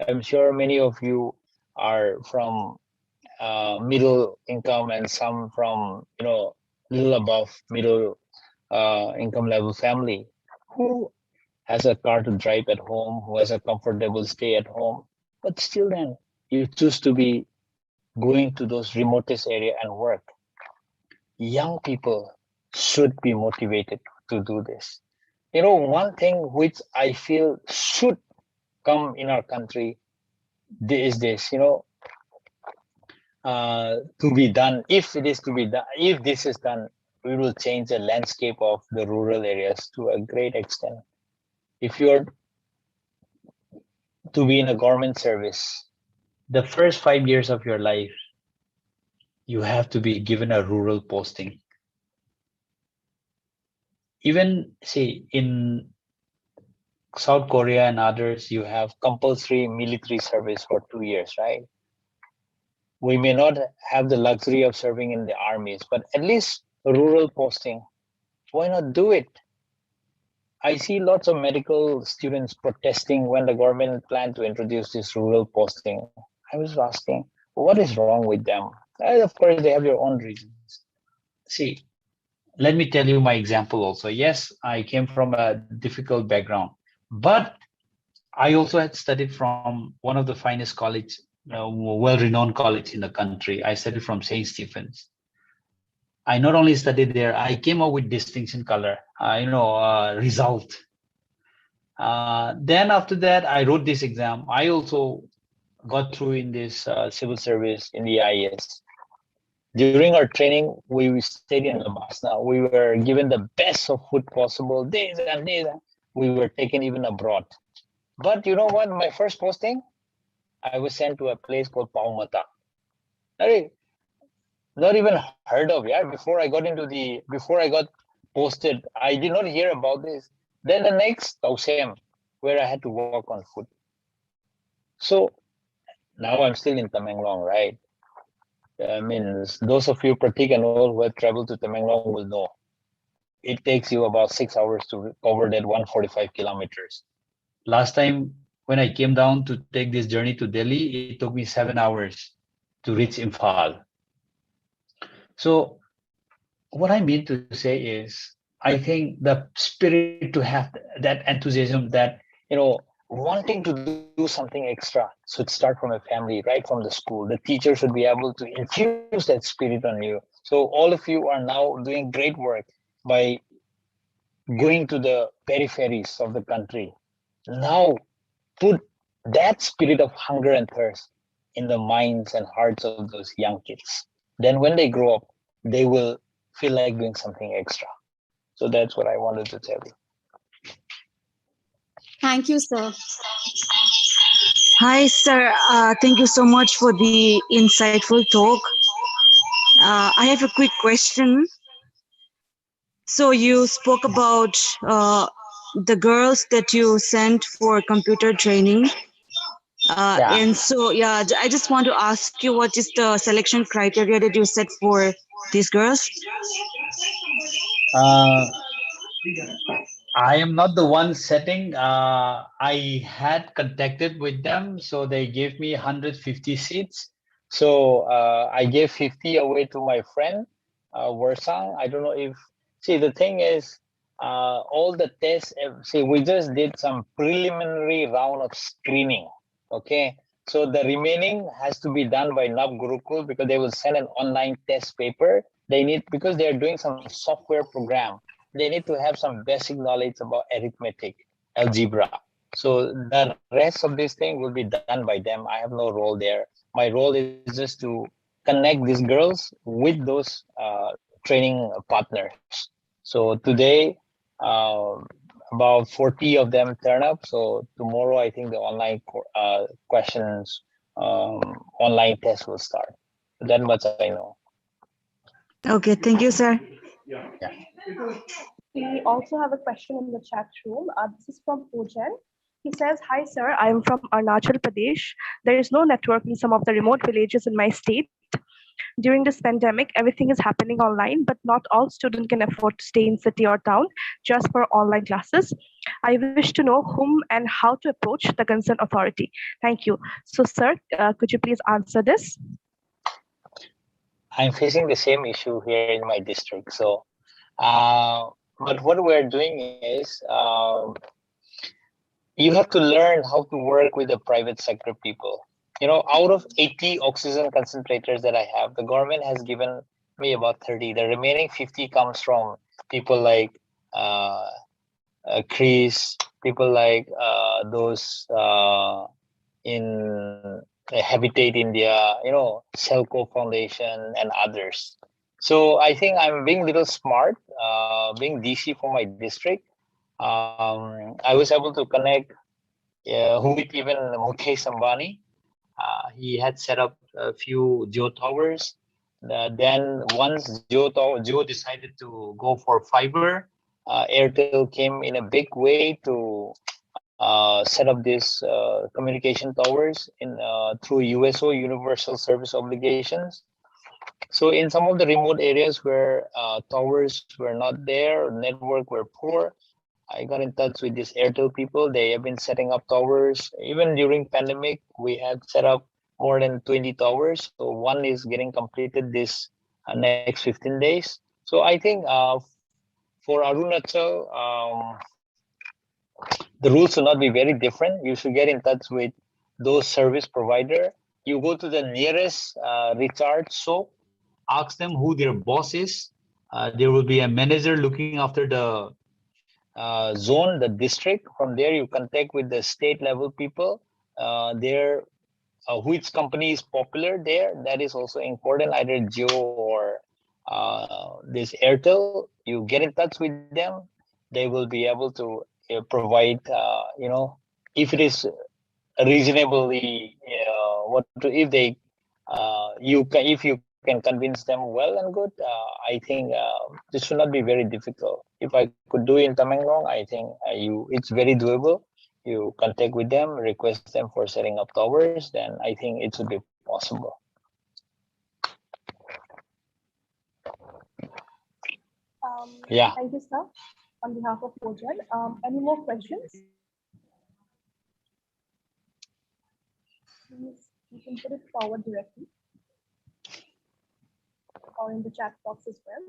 I'm sure many of you are from middle income and some from little above middle income level family who has a car to drive at home, who has a comfortable stay at home, but still then you choose to be going to those remotest area and work. Young people should be motivated to do this. One thing which I feel should come in our country is this, to be done. If it is to be done, if this is done, we will change the landscape of the rural areas to a great extent. If you're to be in a government service, the first 5 years of your life, you have to be given a rural posting. Even say in South Korea and others, you have compulsory military service for 2 years, right? We may not have the luxury of serving in the armies, but at least a rural posting. Why not do it? I see lots of medical students protesting when the government planned to introduce this rural posting. I was asking, what is wrong with them? And of course, they have their own reasons. See, let me tell you my example also. Yes, I came from a difficult background, but I also had studied from one of the finest college, well-renowned college in the country. I studied from St. Stephen's. I not only studied there, I came up with distinction color, result. Then after that, I wrote this exam. I also got through in this civil service in the IAS. During our training, we stayed in Labasna. We were given the best of food possible, days and days. We were taken even abroad. But you know what? My first posting, I was sent to a place called Pame. Not even heard of. Yeah, before I got posted, I did not hear about this. Then the next Tausem, where I had to work on food. So now I'm still in Tamenglong, right? I mean, those of you, Pratik and all who have traveled to Tamenglong will know. It takes you about 6 hours to cover that 145 kilometers. Last time when I came down to take this journey to Delhi, it took me 7 hours to reach Imphal. So what I mean to say is, I think the spirit to have that enthusiasm, that, wanting to do something extra should start from a family, right from the school. The teacher should be able to infuse that spirit on you. So all of you are now doing great work by going to the peripheries of the country. Now put that spirit of hunger and thirst in the minds and hearts of those young kids. Then when they grow up, they will feel like doing something extra. So that's what I wanted to tell you. Thank you, sir. Hi, sir. Thank you so much for the insightful talk. I have a quick question. So you spoke about the girls that you sent for computer training. And so, yeah, I just want to ask you, what is the selection criteria that you set for these girls? Uh, I am not the one setting. I had contacted with them, so they gave me 150 seats. So I gave 50 away to my friend, Warsang. I don't know if, see, the thing is, all the tests, see, we just did some preliminary round of screening. Okay. So the remaining has to be done by Nav Gurukul because they will send an online test paper. They need, because they are doing some software program, they need to have some basic knowledge about arithmetic, algebra. So the rest of this thing will be done by them. I have no role there. My role is just to connect these girls with those training partners. So today, about 40 of them turn up. So tomorrow, I think the online questions, online test will start. That much I know. Okay, thank you, sir. Yeah. We also have a question in the chat room. This is from Poojan. He says, "Hi, sir. I am from Arunachal Pradesh. There is no network in some of the remote villages in my state. During this pandemic, everything is happening online, but not all students can afford to stay in city or town just for online classes. I wish to know whom and how to approach the concerned authority. Thank you." So, sir, could you please answer this? I'm facing the same issue here in my district. So, but what we're doing is you have to learn how to work with the private sector people. You know, out of 80 oxygen concentrators that I have, the government has given me about 30. The remaining 50 comes from people like Chris, people like those in Habitat India, you know, Selco Foundation and others. So I think I'm being a little smart, being DC for my district. I was able to connect with even Mukesh Ambani. He had set up a few Geo towers. Then once Geo decided to go for fiber, Airtel came in a big way to set up these communication towers in through USO, Universal Service Obligations. So in some of the remote areas where towers were not there, network were poor, I got in touch with these Airtel people. They have been setting up towers. Even during pandemic, we had set up more than 20 towers. So one is getting completed this next 15 days. So I think for Arunachal, the rules should not be very different. You should get in touch with those service provider. You go to the nearest recharge shop, ask them who their boss is. There will be a manager looking after the zone, the district. From there, you contact with the state level people. There, which company is popular there? That is also important. Either Jio or this Airtel. You get in touch with them. They will be able to provide. You know, if it is reasonably, if they, if you can convince them well and good. I think this should not be very difficult. If I could do in Tamenglong, I think it's very doable. You contact with them, request them for setting up towers, then I think it should be possible. Yeah. Thank you, sir. On behalf of Poojan, any more questions? Please, you can put it forward directly or in the chat box as well.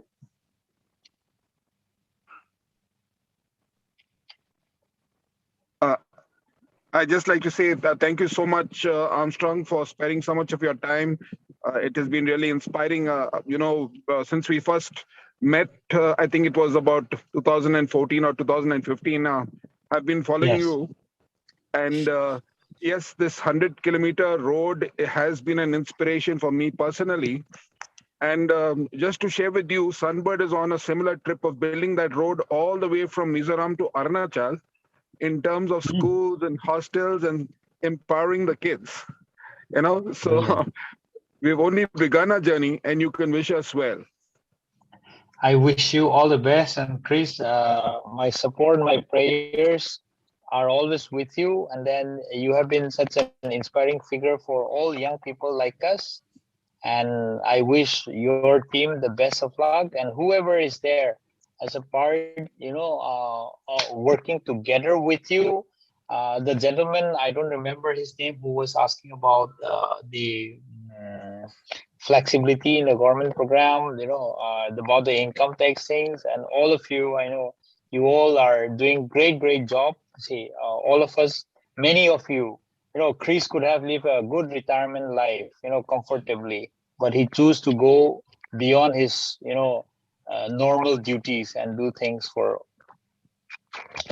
I just like to say that thank you so much, Armstrong, for sparing so much of your time. It has been really inspiring. Since we first met, I think it was about 2014 or 2015. I've been following you, and yes, this 100-kilometer road has been an inspiration for me personally. And just to share with you, Sunbird is on a similar trip of building that road all the way from Mizoram to Arunachal, in terms of schools and hostels and empowering the kids, so we've only begun our journey, and you can wish us well. I wish you all the best, and Chris, my support, my prayers, are always with you, and then you have been such an inspiring figure for all young people like us. And I wish your team the best of luck, and whoever is there as a part, working together with you. The gentleman, I don't remember his name, who was asking about the flexibility in the government program, about the income tax things, and all of you, I know you all are doing great job. See, all of us, many of you, Chris could have lived a good retirement life, comfortably, but he chose to go beyond his, normal duties and do things for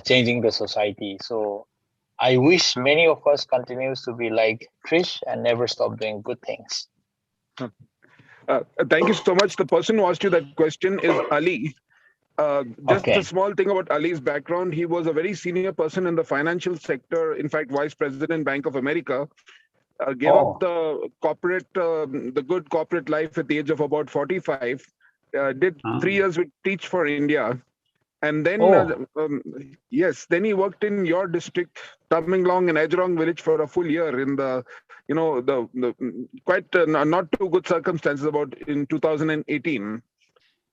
changing the society. So I wish many of us continues to be like Trish and never stop doing good things. Thank you so much. The person who asked you that question is Ali. Just a Okay. small thing about Ali's background. He was a very senior person in the financial sector, in fact, Vice President, Bank of America. Gave up Oh, the good corporate life at the age of about 45. Did 3 years with Teach for India. And then, oh, yes, then he worked in your district, Tamenglong and Ajrong village for a full year in the, quite not too good circumstances about in 2018.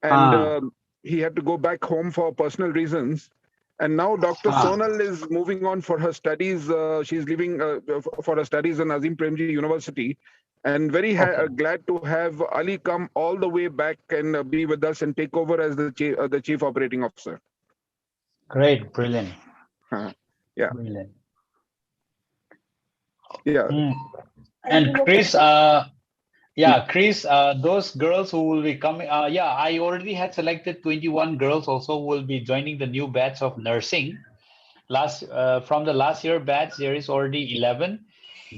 And he had to go back home for personal reasons. And now Dr. Sonal is moving on for her studies. She's leaving for her studies in Azim Premji University. And very okay. glad to have Ali come all the way back and be with us and take over as the chief operating officer. Great, brilliant. Yeah. Brilliant. Yeah. And Chris, Chris, those girls who will be coming, I already had selected 21 girls also who will be joining the new batch of nursing. From the last year batch, there is already 11.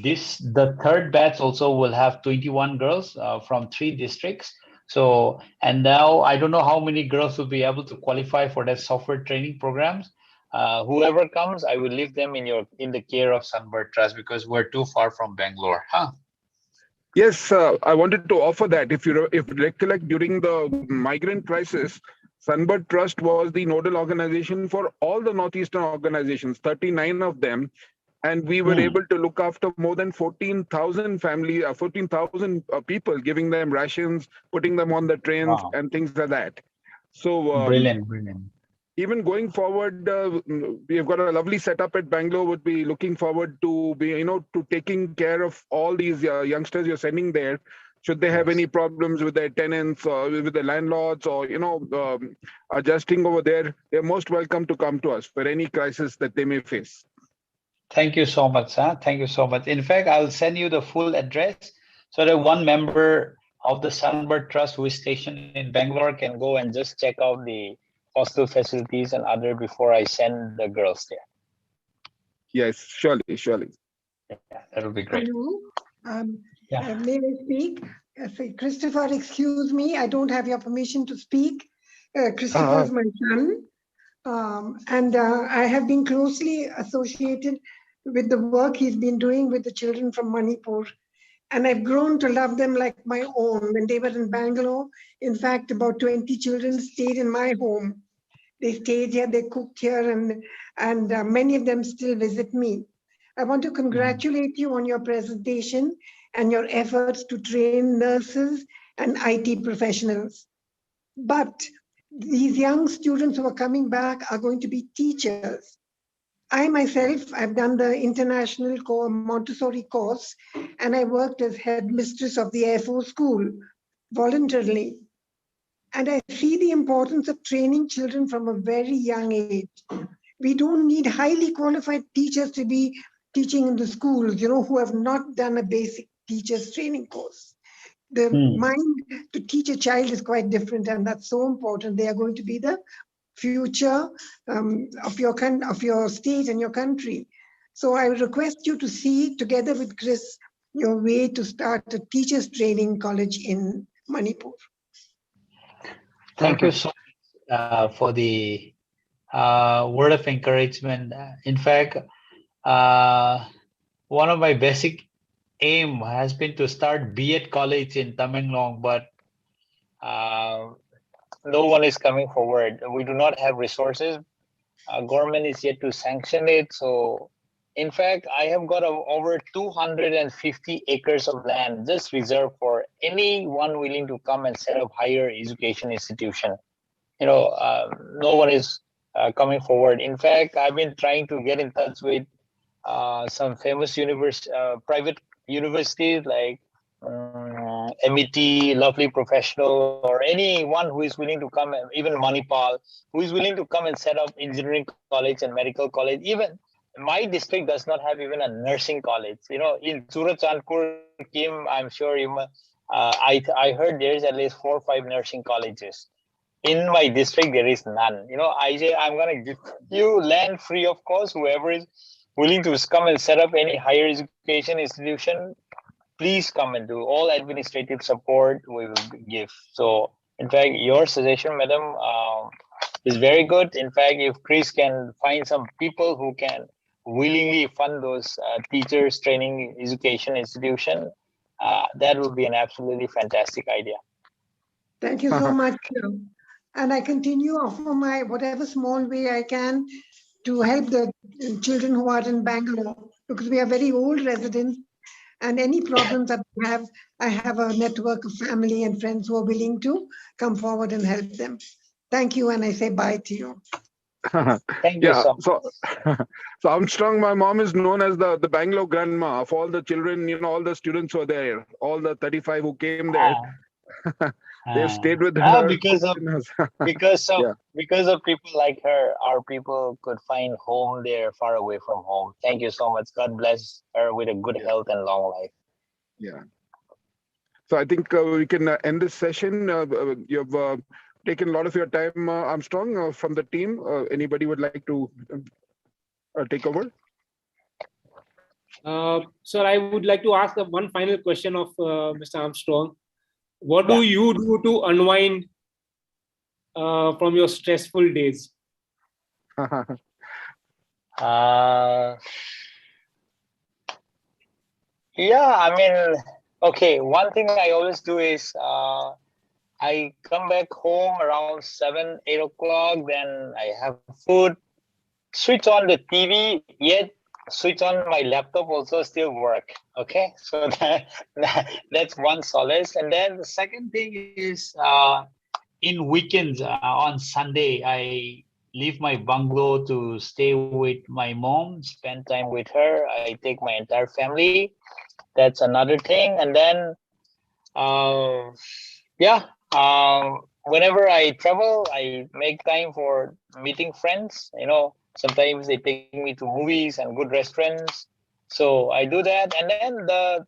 The third batch also will have 21 girls from 3 districts. So, and now I don't know how many girls will be able to qualify for that software training programs. Whoever comes, I will leave them in the care of Sunbird Trust, because we're too far from Bangalore. Yes, I wanted to offer that. If you recollect, during the migrant crisis, Sunbird Trust was the nodal organization for all the Northeastern organizations, 39 of them. And we were able to look after more than 14,000 people, giving them rations, putting them on the trains, Wow. and things like that. So Brilliant. even going forward, we have got a lovely setup at Bangalore. Would be looking forward to to taking care of all these youngsters you're sending there. Should they have any problems with their tenants or with the landlords, or adjusting over there, they're most welcome to come to us for any crisis that they may face. Thank you so much, sir. Thank you so much. In fact, I'll send you the full address so that one member of the Sunbird Trust who is stationed in Bangalore can go and just check out the hostel facilities and other before I send the girls there. Yes, surely. Yeah, that would be great. Hello. May I speak? Christopher, excuse me. I don't have your permission to speak. Christopher is my son. And I have been closely associated with the work he's been doing with the children from Manipur. And I've grown to love them like my own. When they were in Bangalore, in fact, about 20 children stayed in my home. They stayed here, they cooked here, and many of them still visit me. I want to congratulate you on your presentation and your efforts to train nurses and IT professionals. But these young students who are coming back are going to be teachers. I myself, I've done the international Montessori course, and I worked as headmistress of the Air Force School voluntarily. And I see the importance of training children from a very young age. We don't need highly qualified teachers to be teaching in the schools, who have not done a basic teacher's training course. The mind to teach a child is quite different, and that's so important. They are going to be the future of your state and your country. So I request you to see, together with Chris, your way to start a teachers training college in Manipur. Thank you so much for the word of encouragement. In fact, one of my basic aim has been to start B.Ed college in Tamenglong, but no one is coming forward. We do not have resources. Government is yet to sanction it. So, in fact, I have got over 250 acres of land just reserved for anyone willing to come and set up higher education institution. No one is coming forward. In fact, I've been trying to get in touch with some famous private universities like MET, Lovely Professional, or anyone who is willing to come, even Manipal, who is willing to come and set up engineering college and medical college. Even my district does not have even a nursing college. In Surat Chandpur, Kim, I'm sure I heard there is at least 4 or 5 nursing colleges. In my district, there is none. I say I'm gonna give you land free of cost. Whoever is willing to come and set up any higher education institution, please come and do. All administrative support we will give. So, in fact, your suggestion, madam, is very good. In fact, if Chris can find some people who can willingly fund those teachers training education institution, that would be an absolutely fantastic idea. Thank you so much. And I continue offer my whatever small way I can to help the children who are in Bangalore, because we are very old residents, and any problems that we have, I have a network of family and friends who are willing to come forward and help them. Thank you, and I say bye to you. Thank you so much. So Armstrong, my mom is known as the Bangalore grandma of all the children, all the students who are there, all the 35 who came there. They've stayed with her. Because of people like her, our people could find home there far away from home. Thank you so much. God bless her with a good health and long life. Yeah. So I think we can end this session. You've taken a lot of your time, Armstrong, from the team. Anybody would like to take over? Sir, I would like to ask one final question of Mr. Armstrong. What do you do to unwind from your stressful days? Okay, one thing I always do is I come back home around 7, 8 o'clock, then I have food, switch on the TV, yet switch on my laptop also still work. Okay, so that's one solace. And then the second thing is in weekends, on Sunday, I leave my bungalow to stay with my mom, spend time with her. I take my entire family. That's another thing. And then whenever I travel, I make time for meeting friends. Sometimes they take me to movies and good restaurants. So I do that. And then the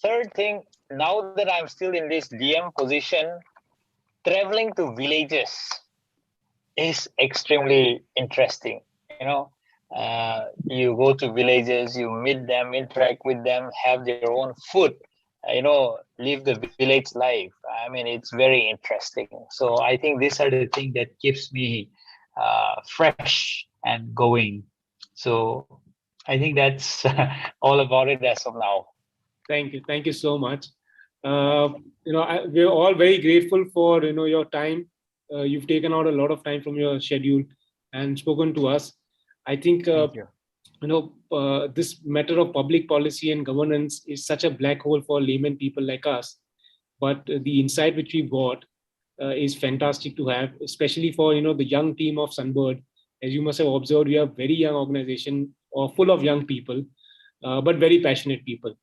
third thing, now that I'm still in this DM position, traveling to villages is extremely interesting. You go to villages, you meet them, interact with them, have their own food, live the village life. It's very interesting. So I think these are the things that keeps me fresh and going. So I think that's all about it as of now. Thank you so much. We're all very grateful for your time. You've taken out a lot of time from your schedule and spoken to us. I think this matter of public policy and governance is such a black hole for layman people like us. But the insight which we got is fantastic to have, especially for the young team of Sunbird. As you must have observed, we are a very young organization, full of young people, but very passionate people.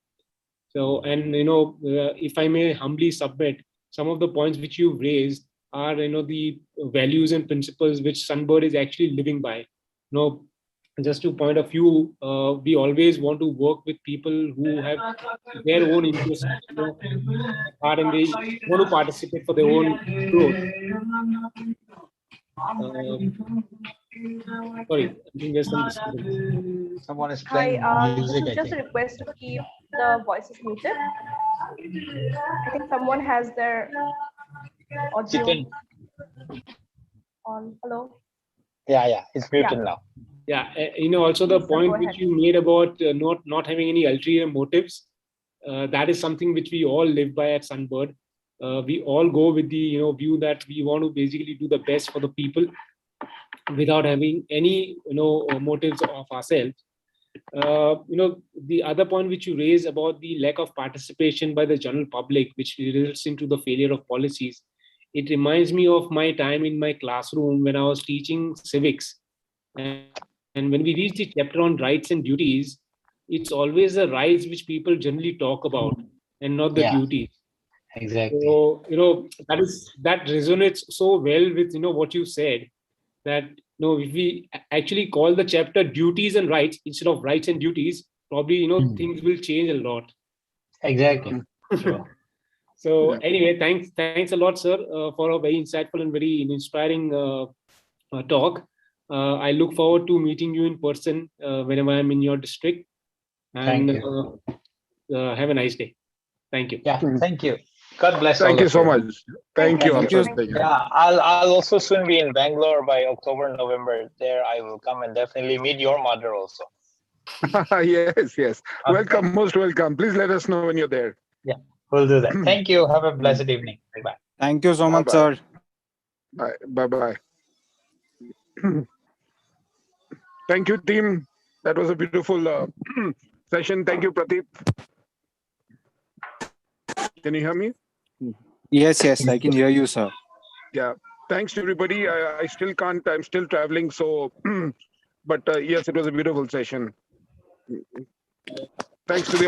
So, and if I may humbly submit, some of the points which you've raised are the values and principles which Sunbird is actually living by. Just to point a few, we always want to work with people who have their own interests, and they want to participate for their own growth. Sorry, I think there's some disturbance. Someone is playing music. This is just a request to keep the voices muted. I think someone has their audio on. Hello. Yeah, it's muted now. Yeah, also the point which you made about not having any ulterior motives, that is something which we all live by at Sunbird. We all go with the view that we want to basically do the best for the people, without having any motives of ourselves. The other point which you raise about the lack of participation by the general public, which results into the failure of policies, it reminds me of my time in my classroom when I was teaching civics. And when we reach the chapter on rights and duties, it's always the rights which people generally talk about and not the duties. Exactly. So, that resonates so well with, what you said, that, if we actually call the chapter duties and rights instead of rights and duties, probably, things will change a lot. Exactly. Sure. So anyway, thanks a lot, sir, for a very insightful and very inspiring talk. I look forward to meeting you in person whenever I'm in your district. And Thank you. Have a nice day. Thank you. Yeah, thank you. God bless all Thank you of so you. much. Thank you. Thank you. Also. Yeah, I'll also soon be in Bangalore by October, November. There I will come and definitely meet your mother also. Yes. Okay. Welcome, most welcome. Please let us know when you're there. Yeah, we'll do that. Thank you. Have a blessed evening. Bye-bye. Thank you so much, Bye-bye. sir. Bye-bye. Thank you, team. That was a beautiful session. Thank you, Pradeep. Can you hear me? Yes, I can hear you, sir. Yeah. Thanks to everybody. I still can't. I'm still traveling. So, but yes, it was a beautiful session. Thanks to the